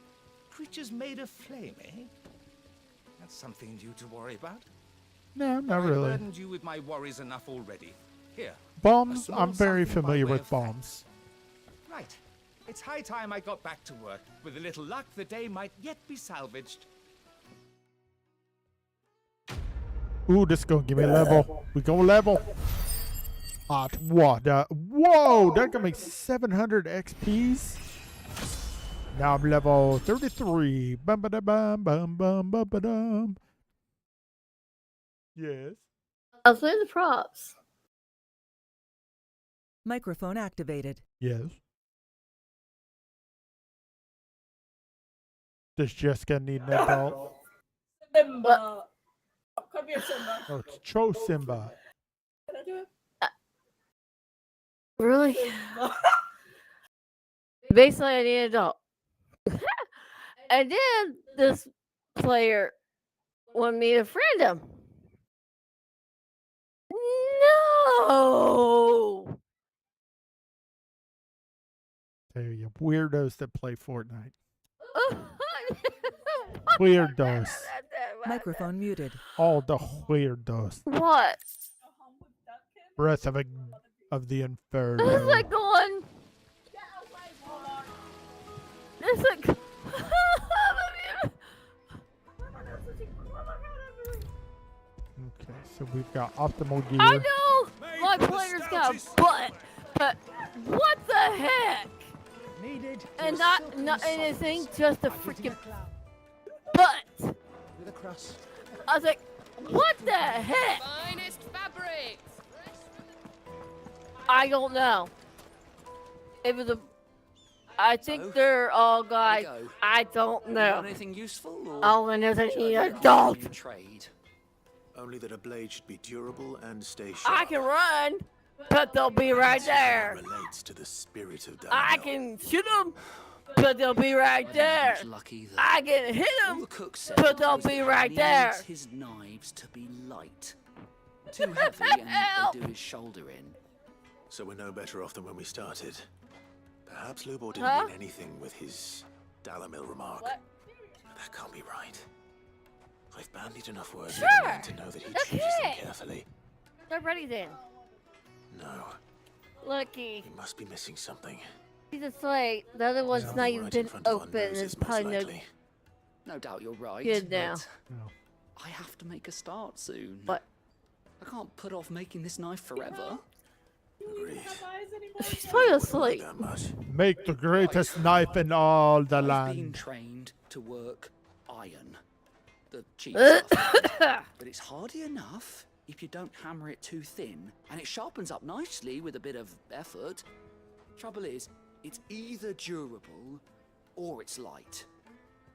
Creatures made of flame, eh? That's something new to worry about. No, not I've really. burdened you with my worries enough already. Here. Bombs, a small I'm very something by familiar way with of bombs. Right. It's high time I got back to work. With a little luck, the day might yet be salvaged. Ooh, this gonna give me a level. We go level. Hot water. Whoa, that got me 700 XPs. Now I'm level 33. Bum ba da bum bum bum bum ba dum. Yes. I'll play the props. Microphone activated. Yes. Does Jessica need an adult? Simba. Come here, Simba. Oh, it's Cho Simba. Can I do it? Really? Simba. Basically, I need an adult. And then this player wanted me to friend him. No! There you weirdos that play Fortnite. Weirdos. Microphone muted. All the weirdos. What? Breath of the Inferno. This is like going. This is like. Okay, so we've got optimal gear. I know my player's got a butt, but what the heck? Needed. And not anything, just a freaking butt. With a cross. I was like, what the heck? Finest fabrics. I don't know. It was a. I think they're all guys. I don't know. Anything useful? Or All I know is I need an adult. Trade. Only that a blade should be durable and stay sharp. I can run, but they'll be right there. Relates to the spirit of I can shoot them, but they'll be right there. I can hit them, but they'll be right there. He needs his knives to be light. Too heavy and they do his shoulder in. So we're no better off than when we started. Perhaps Lubor didn't Huh? mean anything with his Dalamil remark. What? That can't be right. I've bandied enough words Sure. with the man to know that he chooses them Okay. carefully. They're ready then. No, Lucky. he must be missing something. He's a slate. The other one's Something not even right in been front of our open. It's noses, most probably no likely. No doubt you're right. good now. but I have to make a start soon. What? I can't put off making this knife forever. Agreed. She's probably asleep. That much. Make the greatest knife in all the I've been land. trained to work iron. The cheap stuff. But it's hardy enough if you don't hammer it too thin, and it sharpens up nicely with a bit of effort. Trouble is, it's either durable or it's light.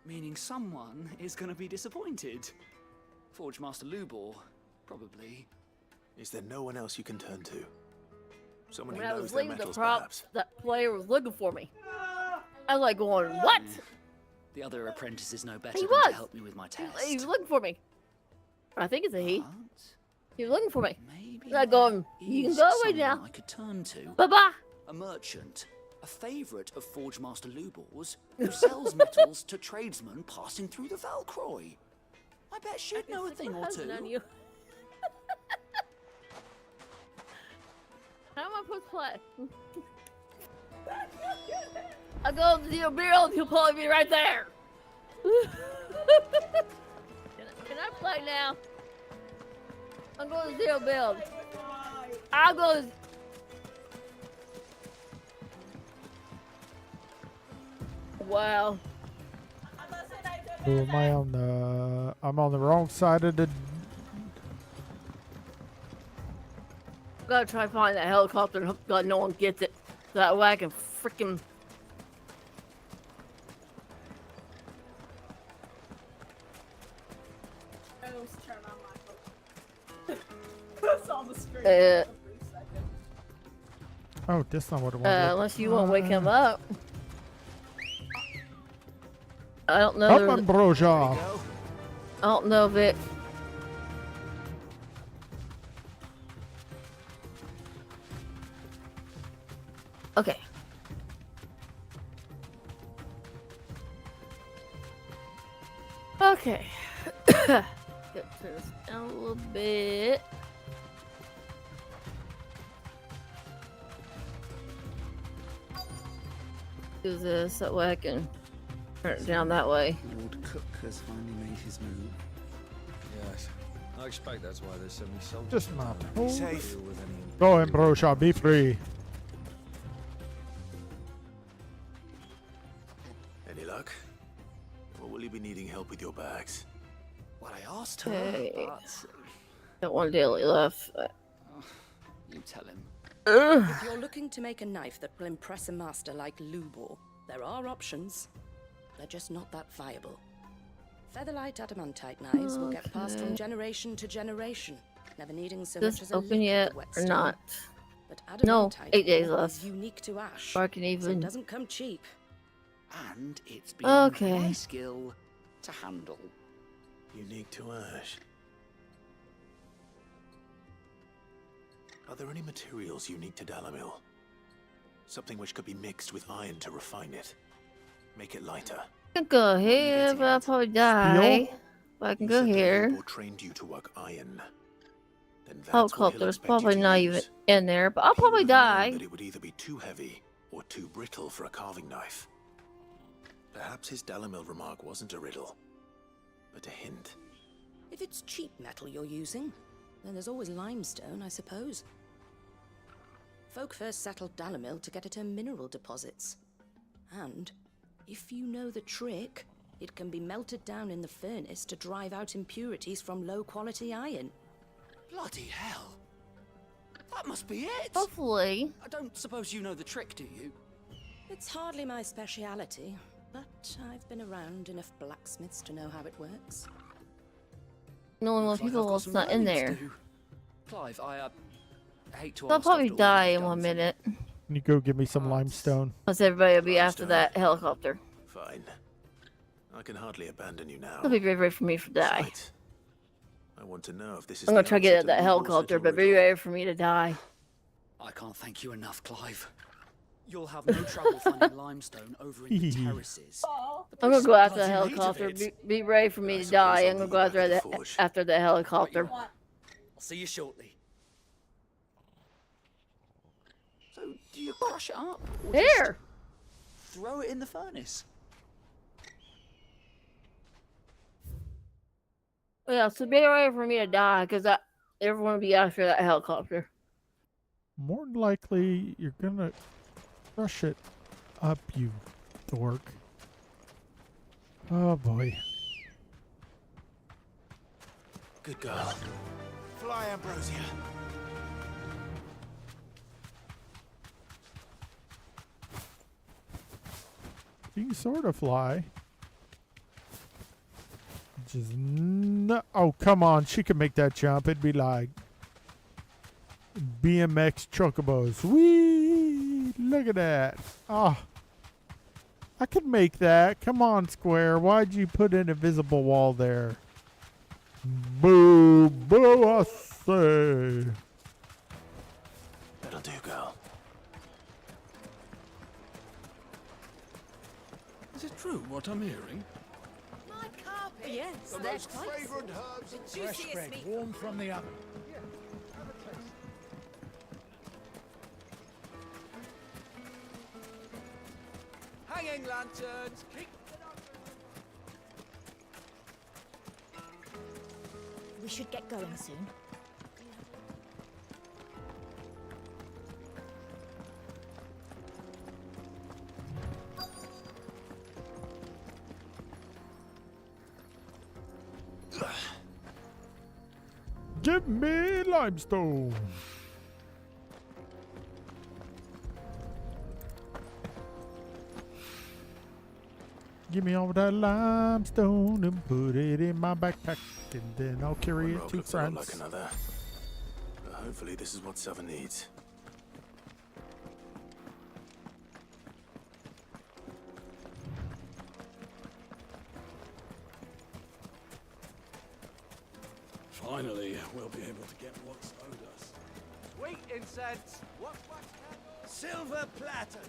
Meaning someone is going to be disappointed. Forge Master Lubor, probably. Is there no one else you can turn to? Someone When who I knows was their leaving the metals, props, perhaps? that player was looking for me. I was like going, what? The other apprentices know better He than was. to help me with my test. He was looking for me. I think it's a he. But He was looking for me. maybe I'm going, there you can is go away someone now. I could turn to. Bye-bye. A merchant, a favourite of Forge Master Lubor's, who sells metals to tradesmen passing through the Valcroy. I bet she'd know a thing or two. On you. How am I supposed to play? I'll go to the build, he'll probably be right there. Can I play now? I'll go to zero build. I'll go to... Wow. Who am I on the? I'm on the wrong side of the. Gotta try to find that helicopter and hope God no one gets it. So that way I can freaking... That's on the screen. Oh, that's not what it was. Unless you want to wake him up. I don't know. Up, Ambrosia. I don't know if it. Okay. Okay. Get this down a little bit. Do this that way I can turn it down that way. Lord Cook has finally made his move. Yes. I expect that's why there's so many soldiers. Just my Be pole. safe. Go, Ambrosia. Be free. Any luck? Or will you be needing help with your bags? Well, I asked her, Okay. but... Got one daily left. You tell him. If you're looking to make a knife that will impress a master like Lubor, there are options. They're just not that viable. Featherlight adamantite knives will get passed from generation to generation, never needing so much This as a open lick yet of the or whetstone. not? But No, adamantite 8 days is left. unique to ash, Or I can so it even. doesn't come cheap. And it's beyond Okay. my skill to handle. Unique to ash. Are there any materials unique to Dalamil? Something which could be mixed with iron to refine it. Make it lighter. I can go here, but I'll probably die. But I can go here. Or trained you to work iron. Then that's what he'll Helicopter's expect you probably to not use. even in there, but I'll He probably would have known die. that it would either be too heavy or too brittle for a carving knife. Perhaps his Dalamil remark wasn't a riddle, but a hint. If it's cheap metal you're using, then there's always limestone, I suppose. Folk first settled Dalamil to get at her mineral deposits. And, if you know the trick, it can be melted down in the furnace to drive out impurities from low-quality iron. Bloody hell. That must be it. Hopefully. I don't suppose you know the trick, do you? It's hardly my speciality, but I've been around enough blacksmiths to know how it works. Knowing what Looks like I've people got else some not in learning to there. do. Clive, I hate to I'll ask probably after all die you've in done 1 for minute. Can you go give me some limestone? Unless everybody will be after that helicopter. Fine. I can hardly abandon you now. It'll be very ready for me to die. Besides, I want to know if this is I'm gonna the try to get answer at that Lubor's helicopter, little but be riddle. ready for me to die. I can't thank you enough, Clive. You'll have no trouble finding limestone over in the terraces. I'm gonna go after the bloody neat of helicopter. it. Be ready for me to die. I'm gonna go after the helicopter. I'll see you shortly. So, do you crush it up? Or Here. just throw it in the furnace? Yeah, so be ready for me to die, because everyone will be after that helicopter. More than likely, you're gonna crush it up, you dork. Oh boy. Good girl. Fly, Ambrosia. You can sort of fly. Just no. Oh, come on. She can make that jump. It'd be like BMX chocobos. Whee! Look at that. Oh. I could make that. Come on, Square. Why'd you put an invisible wall there? Boo! Boo! I say. That'll do, girl. Is it true what I'm hearing? My carpet. Yes, The they're most quite fragrant herbs and Fresh juiciest bread, meat. warm from the oven. Hanging lanterns. We should get going soon. Give me limestone. Give me all that limestone and put it in my backpack, and then I'll carry One it rock to looks a lot France. like another. But hopefully this is what Southern needs. Finally, we'll be able to get what's owed us. Wheat incense, silver platters,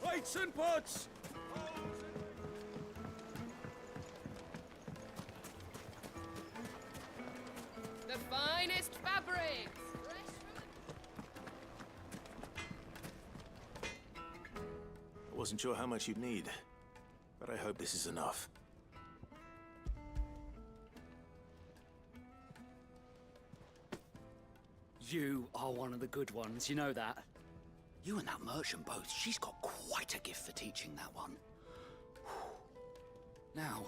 Plates and pots! The finest fabrics. I wasn't sure how much you'd need, but I hope this is enough. You are one of the good ones, you know that? You and that merchant both, she's got quite a gift for teaching that one. Now,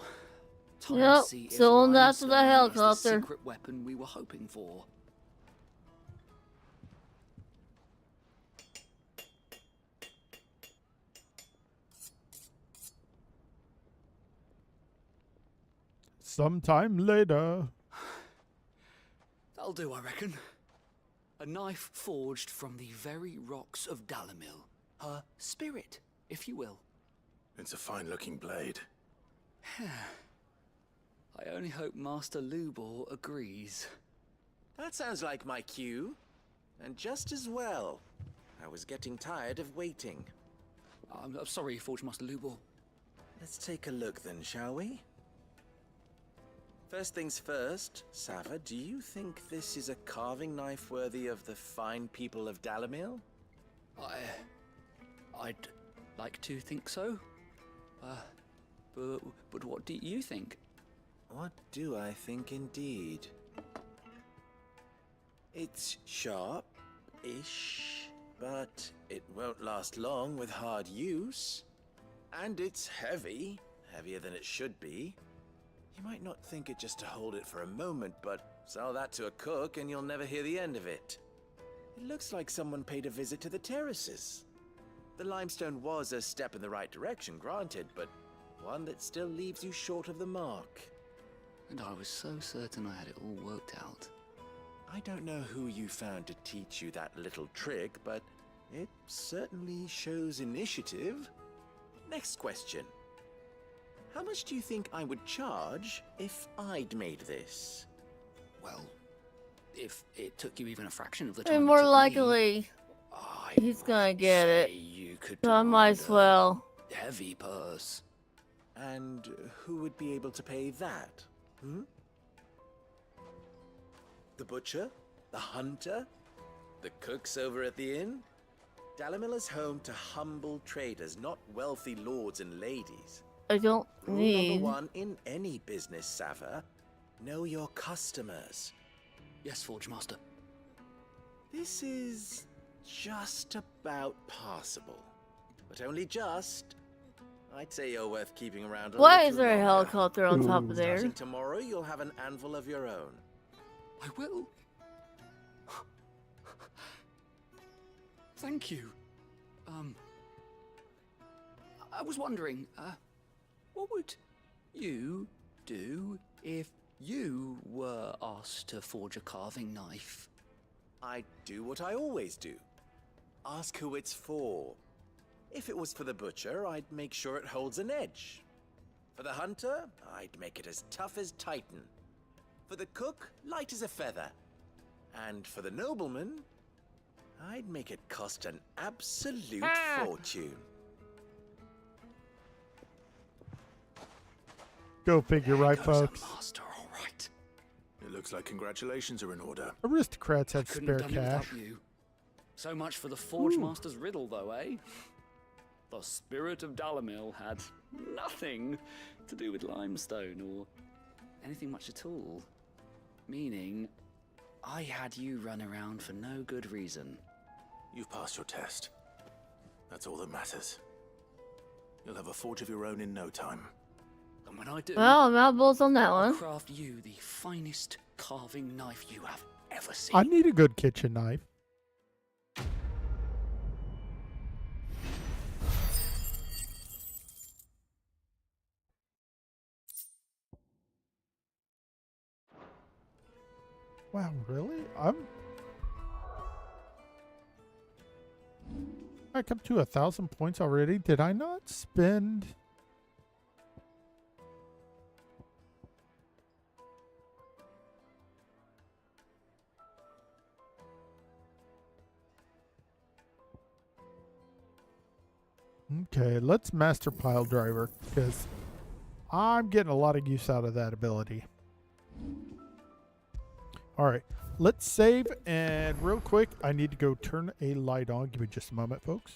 time Yep, to see if so on that to the limestone is helicopter. secret weapon we were hoping for. Sometime later. That'll do, I reckon. A knife forged from the very rocks of Dalimil. Her spirit, if you will. It's a fine-looking blade. I only hope Master Lubor agrees. That sounds like my cue. And just as well. I was getting tired of waiting. I'm sorry, Forge Master Lubor. Let's take a look then, shall we? First things first, Sava, do you think this is a carving knife worthy of the fine people of Dalimil? I'd like to think so. But what do you think? What do I think indeed? It's sharp-ish, but it won't last long with hard use. And it's heavy, heavier than it should be. You might not think it just to hold it for a moment, but sell that to a cook and you'll never hear the end of it. It looks like someone paid a visit to the terraces. The limestone was a step in the right direction, granted, but one that still leaves you short of the mark. And I was so certain I had it all worked out. I don't know who you found to teach you that little trick, but it certainly shows initiative. Next question. How much do you think I would charge if I'd made this? Well, if it took you even a fraction of the time And it more took me, likely, he's gonna get it. you could So I might as well. heavy purse. And who would be able to pay that? The butcher? The hunter? The cooks over at the inn? Dalimil is home to humble traders, not wealthy lords and ladies. I don't Rule need. number one in any business, Sava. Know your customers. Yes, Forge Master. This is just about passable. But only just. I'd say you're worth keeping around a Why little is there a longer. helicopter on top of there? Starting tomorrow, you'll have an anvil of your own. I will. Thank you. I was wondering, what would you do if you were asked to forge a carving knife? I'd do what I always do. Ask who it's for. If it was for the butcher, I'd make sure it holds an edge. For the hunter, I'd make it as tough as Titan. For the cook, light as a feather. And for the nobleman, I'd make it cost an absolute fortune. Go figure, right, folks? Master, all right. It looks like congratulations are in order. Aristocrats have Couldn't spare have done it cash. without you. So much for the Forge Master's riddle, though, eh? The spirit of Dalimil had nothing to do with limestone or anything much at all. Meaning, I had you run around for no good reason. You've passed your test. That's all that matters. You'll have a forge of your own in no time. And when I do, Well, I'm out balls on that I'll one. craft you the finest carving knife you have ever seen. I need a good kitchen knife. Wow, really? I'm back up to 1,000 points already. Did I not spend? Okay, let's master pile driver because I'm getting a lot of use out of that ability. All right, let's save, and real quick, I need to go turn a light on. Give me just a moment, folks.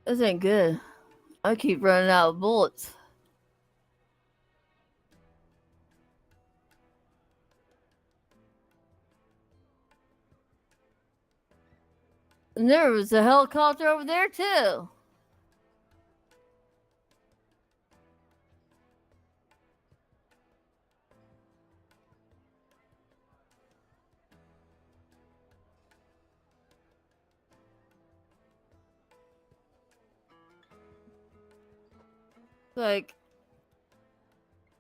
This ain't good. I keep running out of bullets. And there was a helicopter over there too. Like,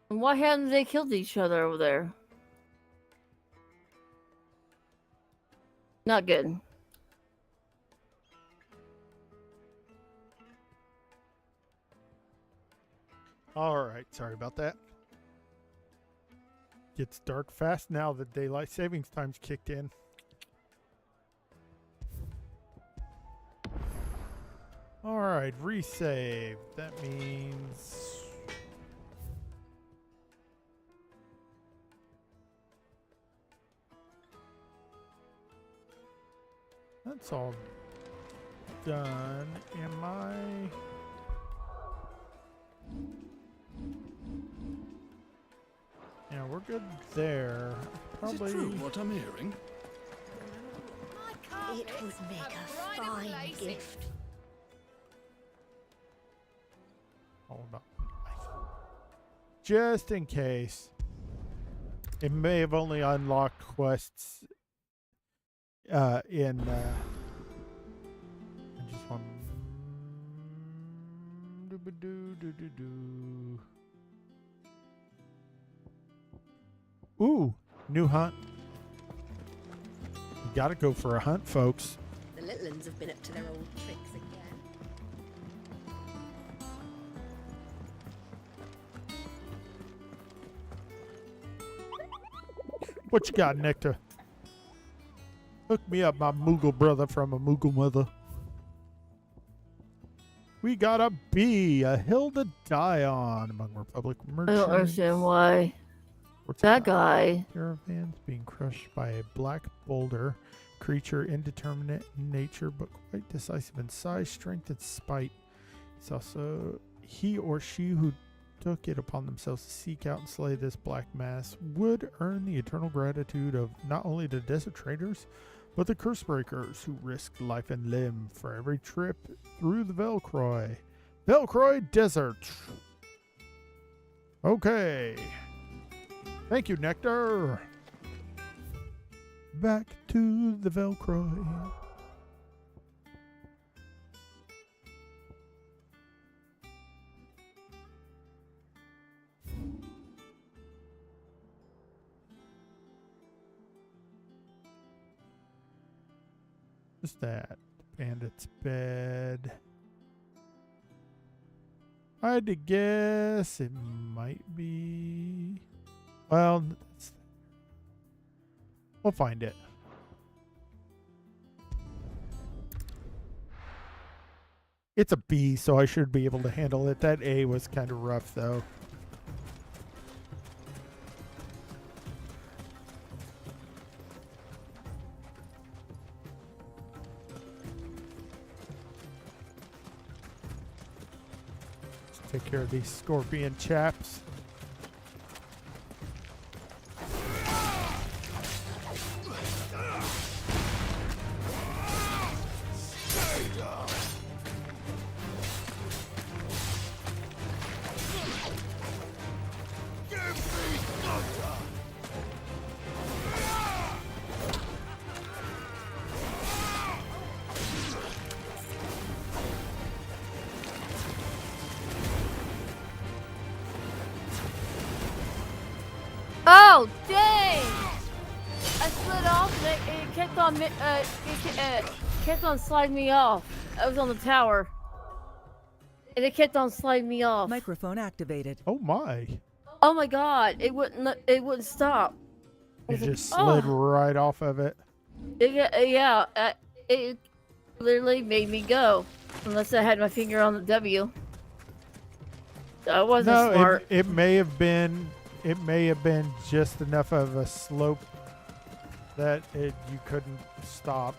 why hadn't they killed each other over there? Not good. All right, sorry about that. Gets dark fast now that daylight savings time's kicked in. All right, resave. That means that's all done. Am I? Yeah, we're good there. Probably. Is it true what I'm hearing? It would make a fine gift. Hold on. Just in case. It may have only unlocked quests I just want Ooh, new hunt. You gotta go for a hunt, folks. The little uns have been up to their old tricks again. What you got, Nectar? Hook me up, my Moogle brother from a Moogle mother. We got a bee, a hill to die on among Republic I merchants. don't understand why. What's that guy? Caravans being crushed by a black boulder. Creature indeterminate in nature, but quite decisive in size, strength, and spite. It's also he or she who took it upon themselves to seek out and slay this black mass would earn the eternal gratitude of not only the desert traders, but the curse breakers who risked life and limb for every trip through the Velcroy. Velcroy Desert. Okay. Thank you, Nectar. Back to the Velcroy. What's that? Bandit's bed. I had to guess it might be. Well, we'll find it. It's a B, so I should be able to handle it. That A was kind of rough, though. Let's take care of these scorpion chaps. Oh, dang! I still it off, and it kept on sliding me off. I was on the tower, and it kept on sliding me off. Microphone activated. Oh my. Oh my god, it wouldn't stop. It just slid right off of it. It literally made me go. Unless I had my finger on the W. I wasn't smart. It may have been just enough of a slope that you couldn't stop.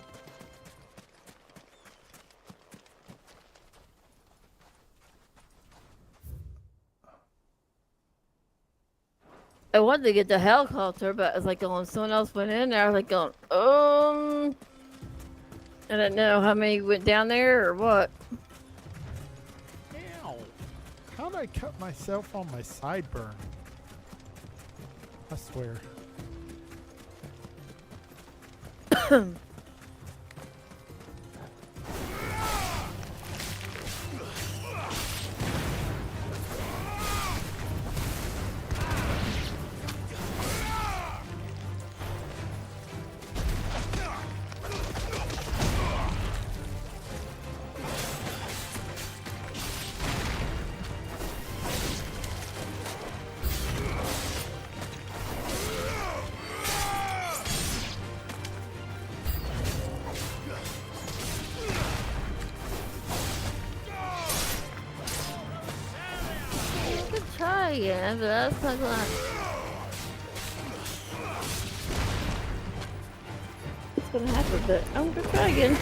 I wanted to get the helicopter, but I was like going, someone else went in there. I was like going, I don't know how many went down there or what. Ow. How'd I cut myself on my sideburn? I swear. Yeah, but that's not gonna. It's gonna happen, but I'm gonna try again.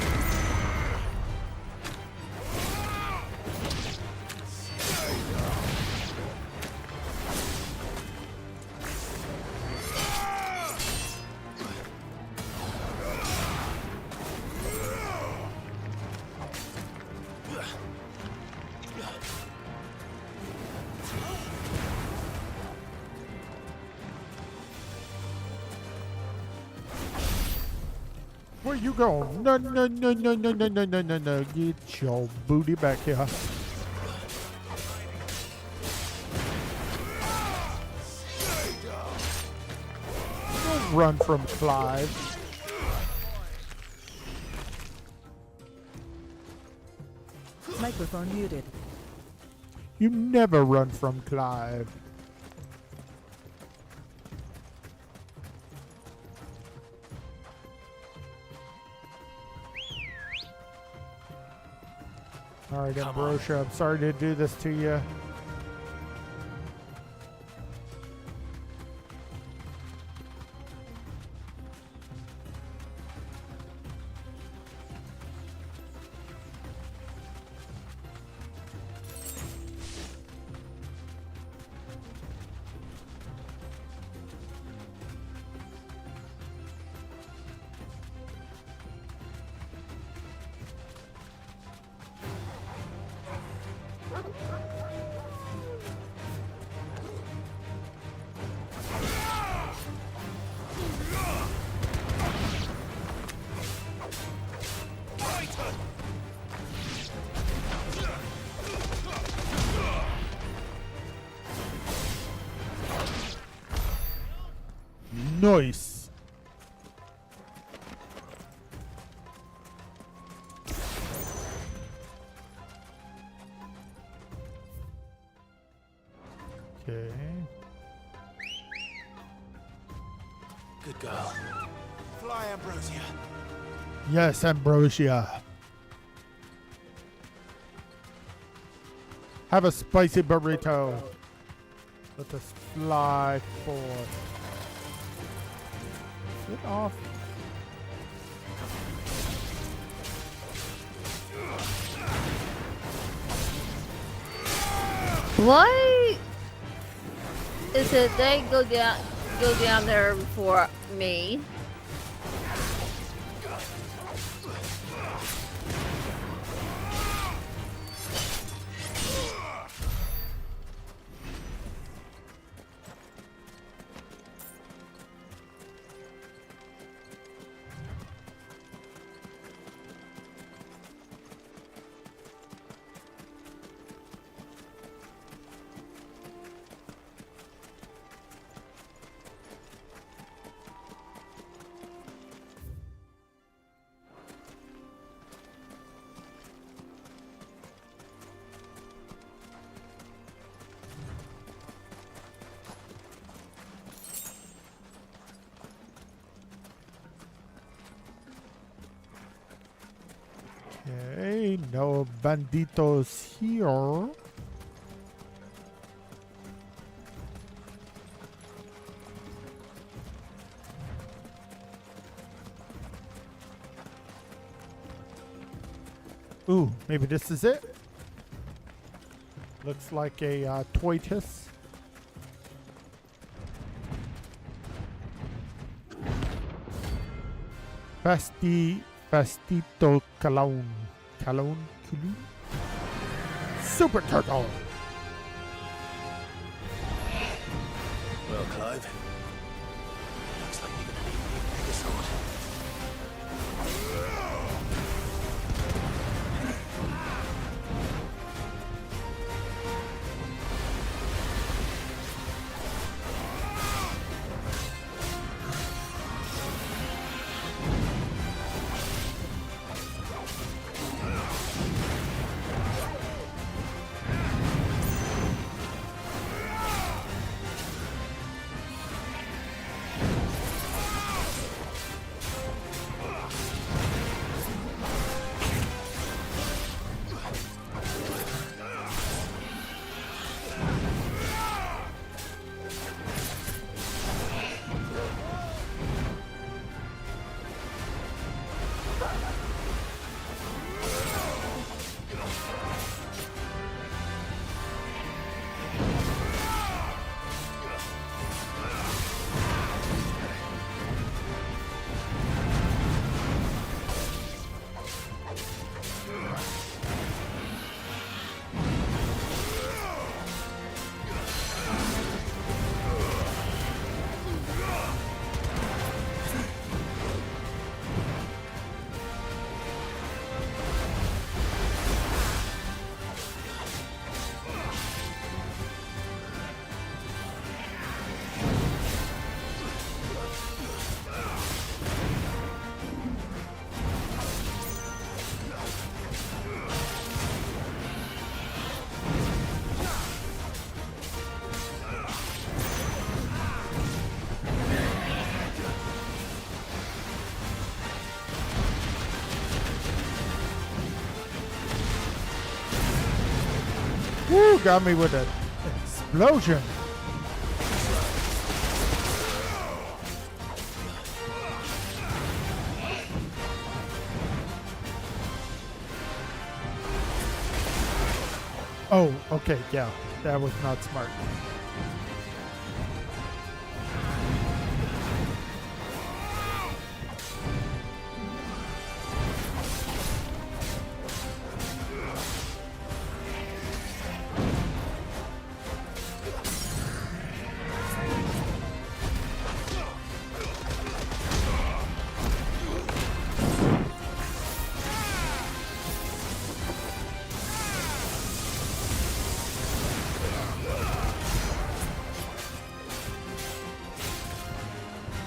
Where you going? No, no, no, no, no, no, no, no, no, no. Get your booty back here. Don't run from Clive. Microphone muted. You never run from Clive. All right, Ambrosia, I'm sorry to do this to you. Nice. Okay. Good girl. Fly, Ambrosia. Yes, Ambrosia. Have a spicy burrito. Let us fly forth. Get off. Why is it they go down there before me? No banditos here. Ooh, maybe this is it. Looks like a Toitus. Fastito Cologne. Cologne? Super Turtle! Well, Clive, looks like you're gonna need a new Megazord. Woo, got me with an explosion. Oh, okay, yeah, that was not smart.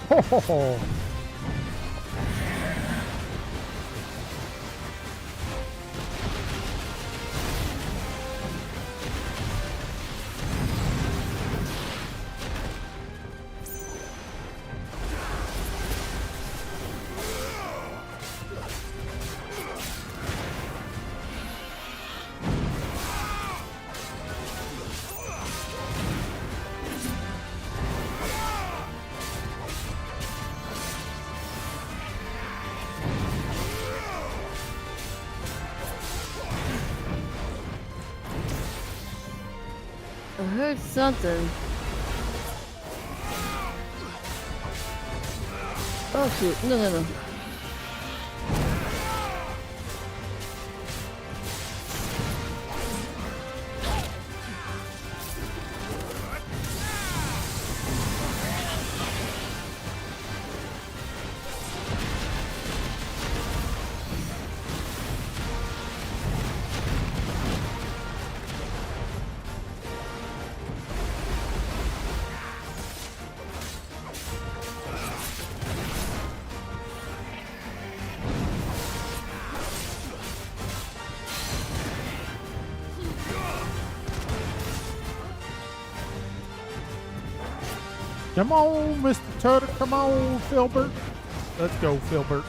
Ho ho ho! I heard something. Oh shoot, no. Come on, Mr. Turtle. Come on, Filbert. Let's go, Filbert.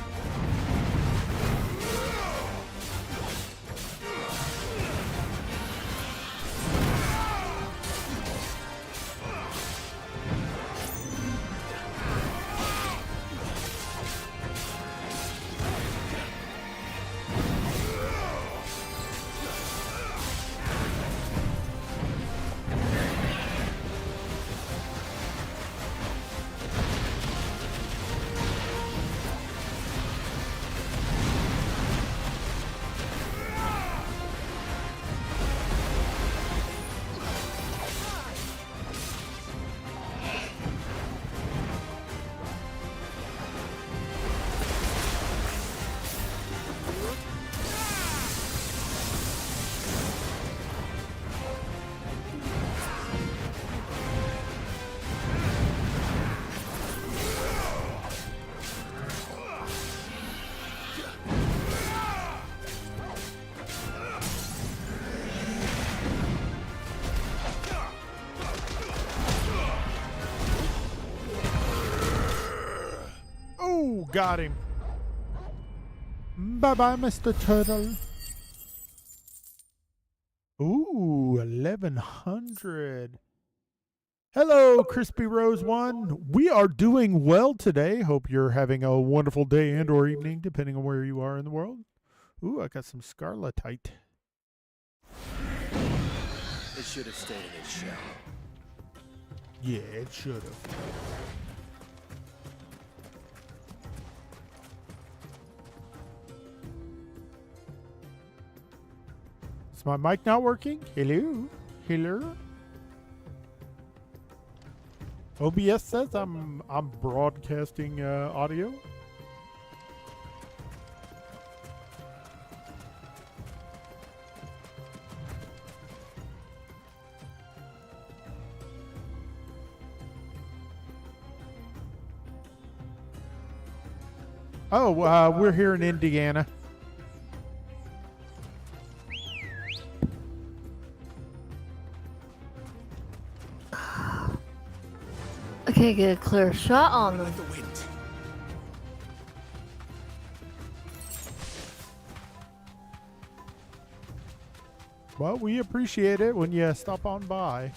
got him. Bye-bye, Mr. Turtle. Ooh, 1100. Hello, Crispy Rose 1. We are doing well today. Hope you're having a wonderful day and or evening, depending on where you are in the world. Ooh, I got some scarletite. It should have stayed in its shell. Yeah, it should have. Is my mic not working? Hello? Hello? OBS says I'm broadcasting audio. Oh, we're here in Indiana. I can't get a clear shot on them. Well, we appreciate it when you stop on by.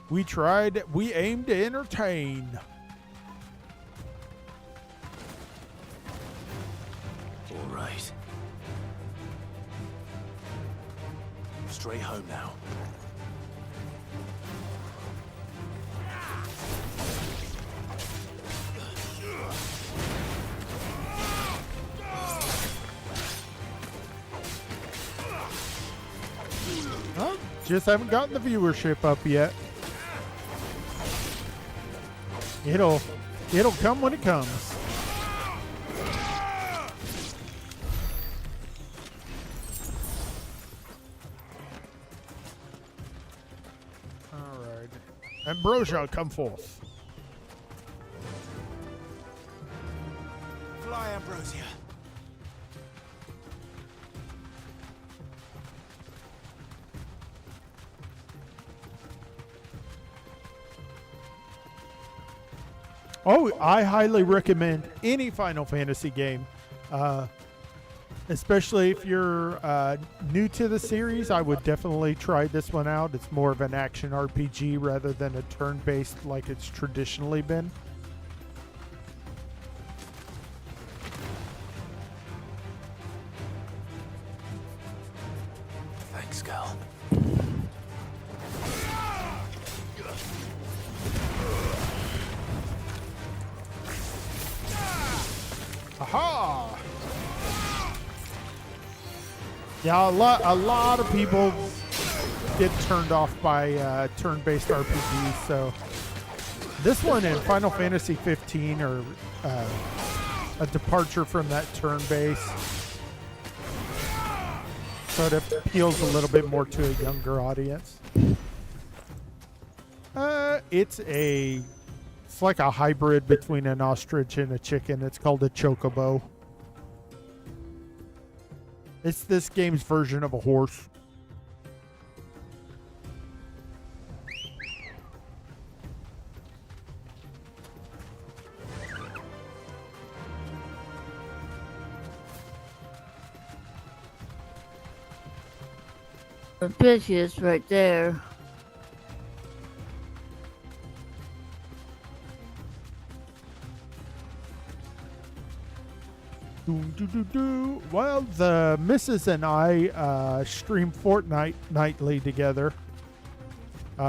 We aimed to entertain. All right. Straight home now. Huh? Just haven't gotten the viewership up yet. It'll come when it comes. All right. Ambrosia, come forth. Fly, Ambrosia. Oh, I highly recommend any Final Fantasy game, especially if you're new to the series. I would definitely try this one out. It's more of an action RPG rather than a turn-based like it's traditionally been. Thanks, girl. Aha! Yeah, a lot of people get turned off by turn-based RPGs, so this one in Final Fantasy 15 are a departure from that turn-based, so it appeals a little bit more to a younger audience. It's like a hybrid between an ostrich and a chicken. It's called a chocobo. It's this game's version of a horse. The bitch is right there. Well, the missus and I stream Fortnite nightly together.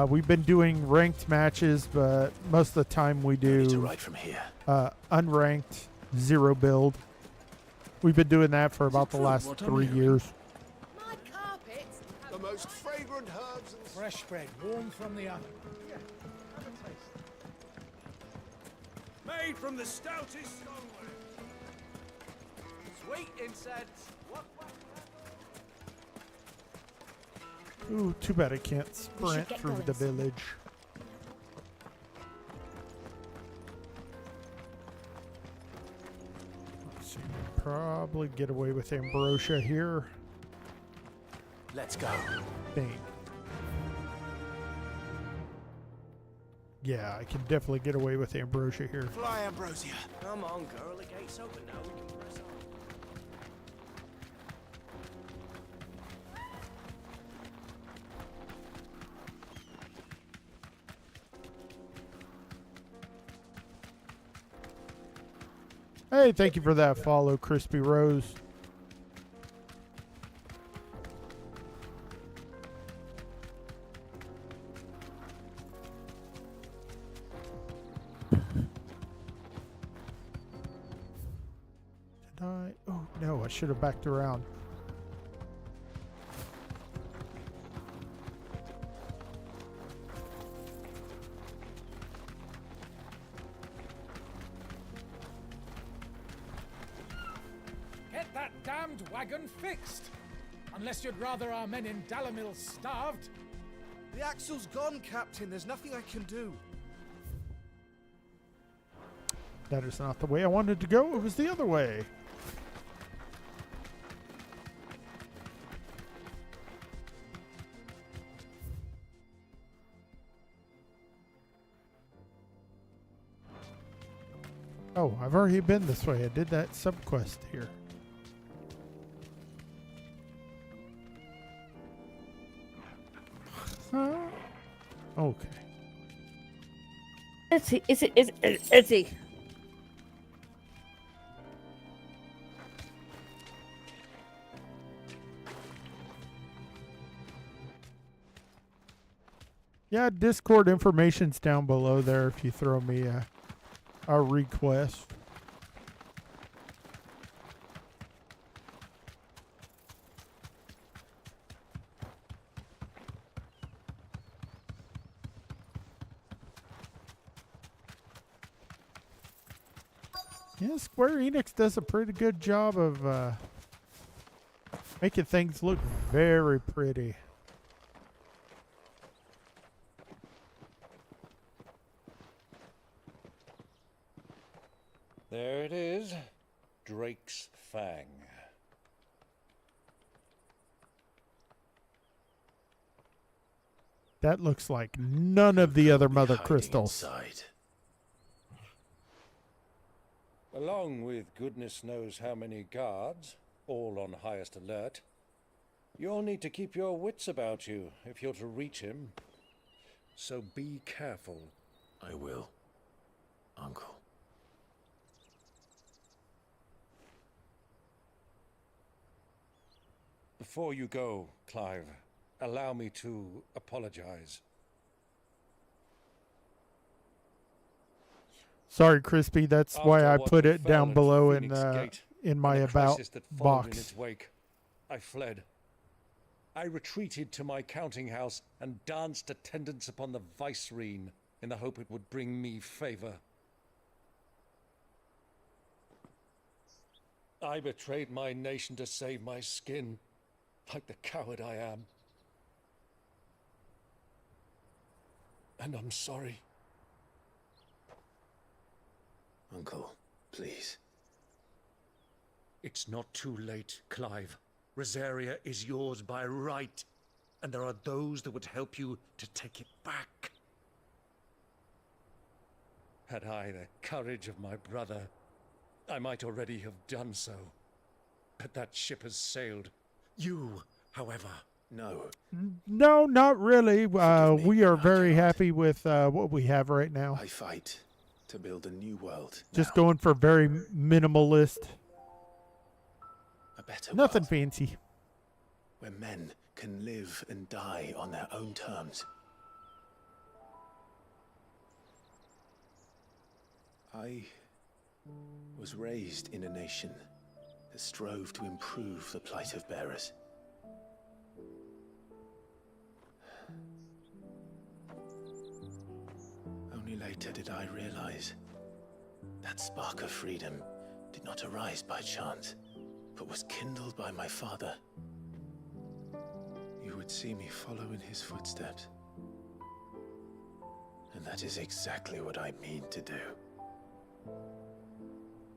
We've been doing ranked matches, but most of the time we do from here. Unranked, zero build. We've been doing that for about the last 3 years. My carpets. The most fragrant herbs and fresh bread, warm from the oven. Yeah, have a taste. Made from the stoutest stoneware. Sweet incense. Ooh, too bad I can't sprint through the village. Let's see, probably get away with Ambrosia here. Let's go. Bang. Yeah, I can definitely get away with ambrosia here. Fly, Ambrosia. Come on, girl. The gate's open now. We can press on. Hey, thank you for that follow, Crispy Rose. Did I? Oh, no, I should have backed around. Get that damned wagon fixed! Unless you'd rather our men in Dalamil starved. The axle's gone, Captain. There's nothing I can do. That is not the way I wanted to go. It was the other way. Oh, I've already been this way. I did that subquest here. Huh? Okay. Itsy. Yeah, Discord information's down below there if you throw me a request. Yeah, Square Enix does a pretty good job of making things look very pretty. There it is. Drake's Fang. That looks like none of the other mother crystals. Inside. Along with goodness knows how many guards, all on highest alert, you'll need to keep your wits about you if you're to reach him. So be careful. I will, Uncle. Before you go, Clive, allow me to apologize. Sorry, Crispy. That's why After I what put it befell down at below Phoenix Gate in my and the about crisis that followed in box. its wake, I fled. I retreated to my counting house and danced attendance upon the vice Rhaine in the hope it would bring me favor. I betrayed my nation to save my skin, like the coward I am. And I'm sorry. Uncle, please. It's not too late, Clive. Rosaria is yours by right, and there are those that would help you to take it back. Had I the courage of my brother, I might already have done so. But that ship has sailed. You, however... No. No, not really. We are very happy with what we have right now. I fight to build a new world. Just going for very minimalist. A better Nothing world fancy. where men can live and die on their own terms. I was raised in a nation that strove to improve the plight of bearers. Only later did I realize that spark of freedom did not arise by chance, but was kindled by my father. You would see me follow in his footsteps. And that is exactly what I mean to do.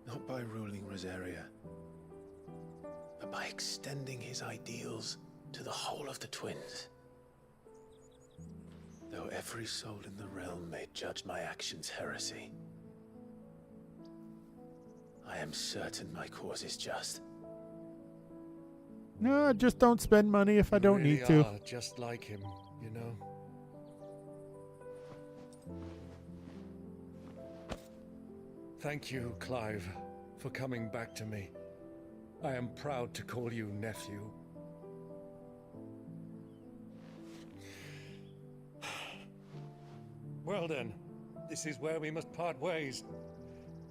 Not by ruling Rosaria, but by extending his ideals to the whole of the twins. Though every soul in the realm may judge my actions heresy, I am certain my cause is just. No, just don't spend money if I don't You need to. are just like him, you know. Thank you, Clive, for coming back to me. I am proud to call you nephew. Well then, this is where we must part ways.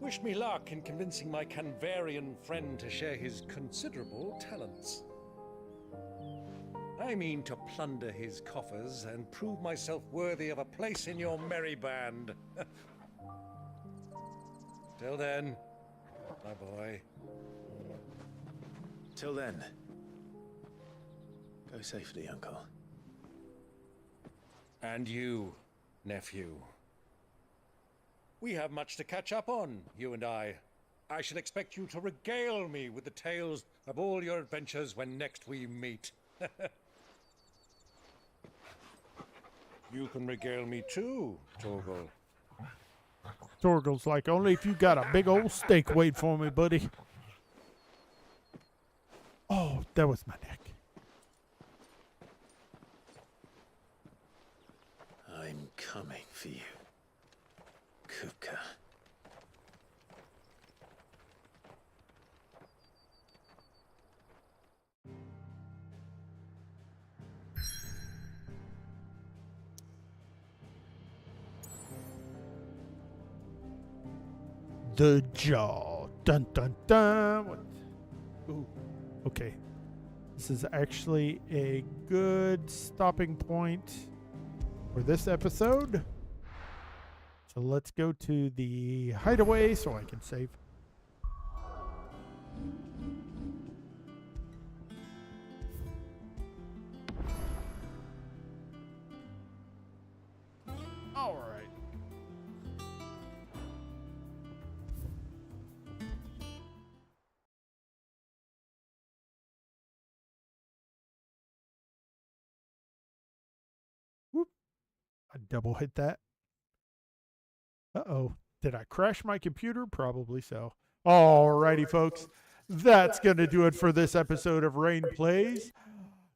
Wish me luck in convincing my Canvarian friend to share his considerable talents. I mean to plunder his coffers and prove myself worthy of a place in your merry band. Till then, my boy. Till then, go safely, Uncle. And you, nephew. We have much to catch up on, you and I. I shall expect you to regale me with the tales of all your adventures when next we meet. You can regale me too, Torgal. Torgal's like, only if you got a big old steak wait for me, buddy. Oh, that was my neck. I'm coming for you, Kupka. The jaw. Dun dun dun. What? Ooh. Okay. This is actually a good stopping point for this episode. So let's go to the hideaway so I can save. All right. Whoop. I double hit that. Uh-oh. Did I crash my computer? Probably so. Alrighty, folks. That's going to do it for this episode of Rhaine Plays.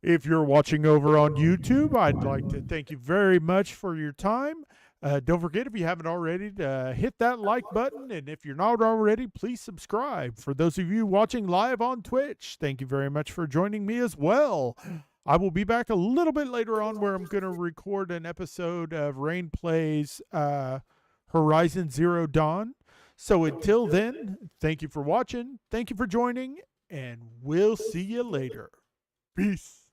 If you're watching over on YouTube, I'd like to thank you very much for your time. Don't forget, if you haven't already, to hit that like button. And if you're not already, please subscribe. For those of you watching live on Twitch, thank you very much for joining me as well. I will be back a little bit later on where I'm going to record an episode of Rhaine Plays Horizon Zero Dawn. So until then, thank you for watching. Thank you for joining. And we'll see you later. Peace.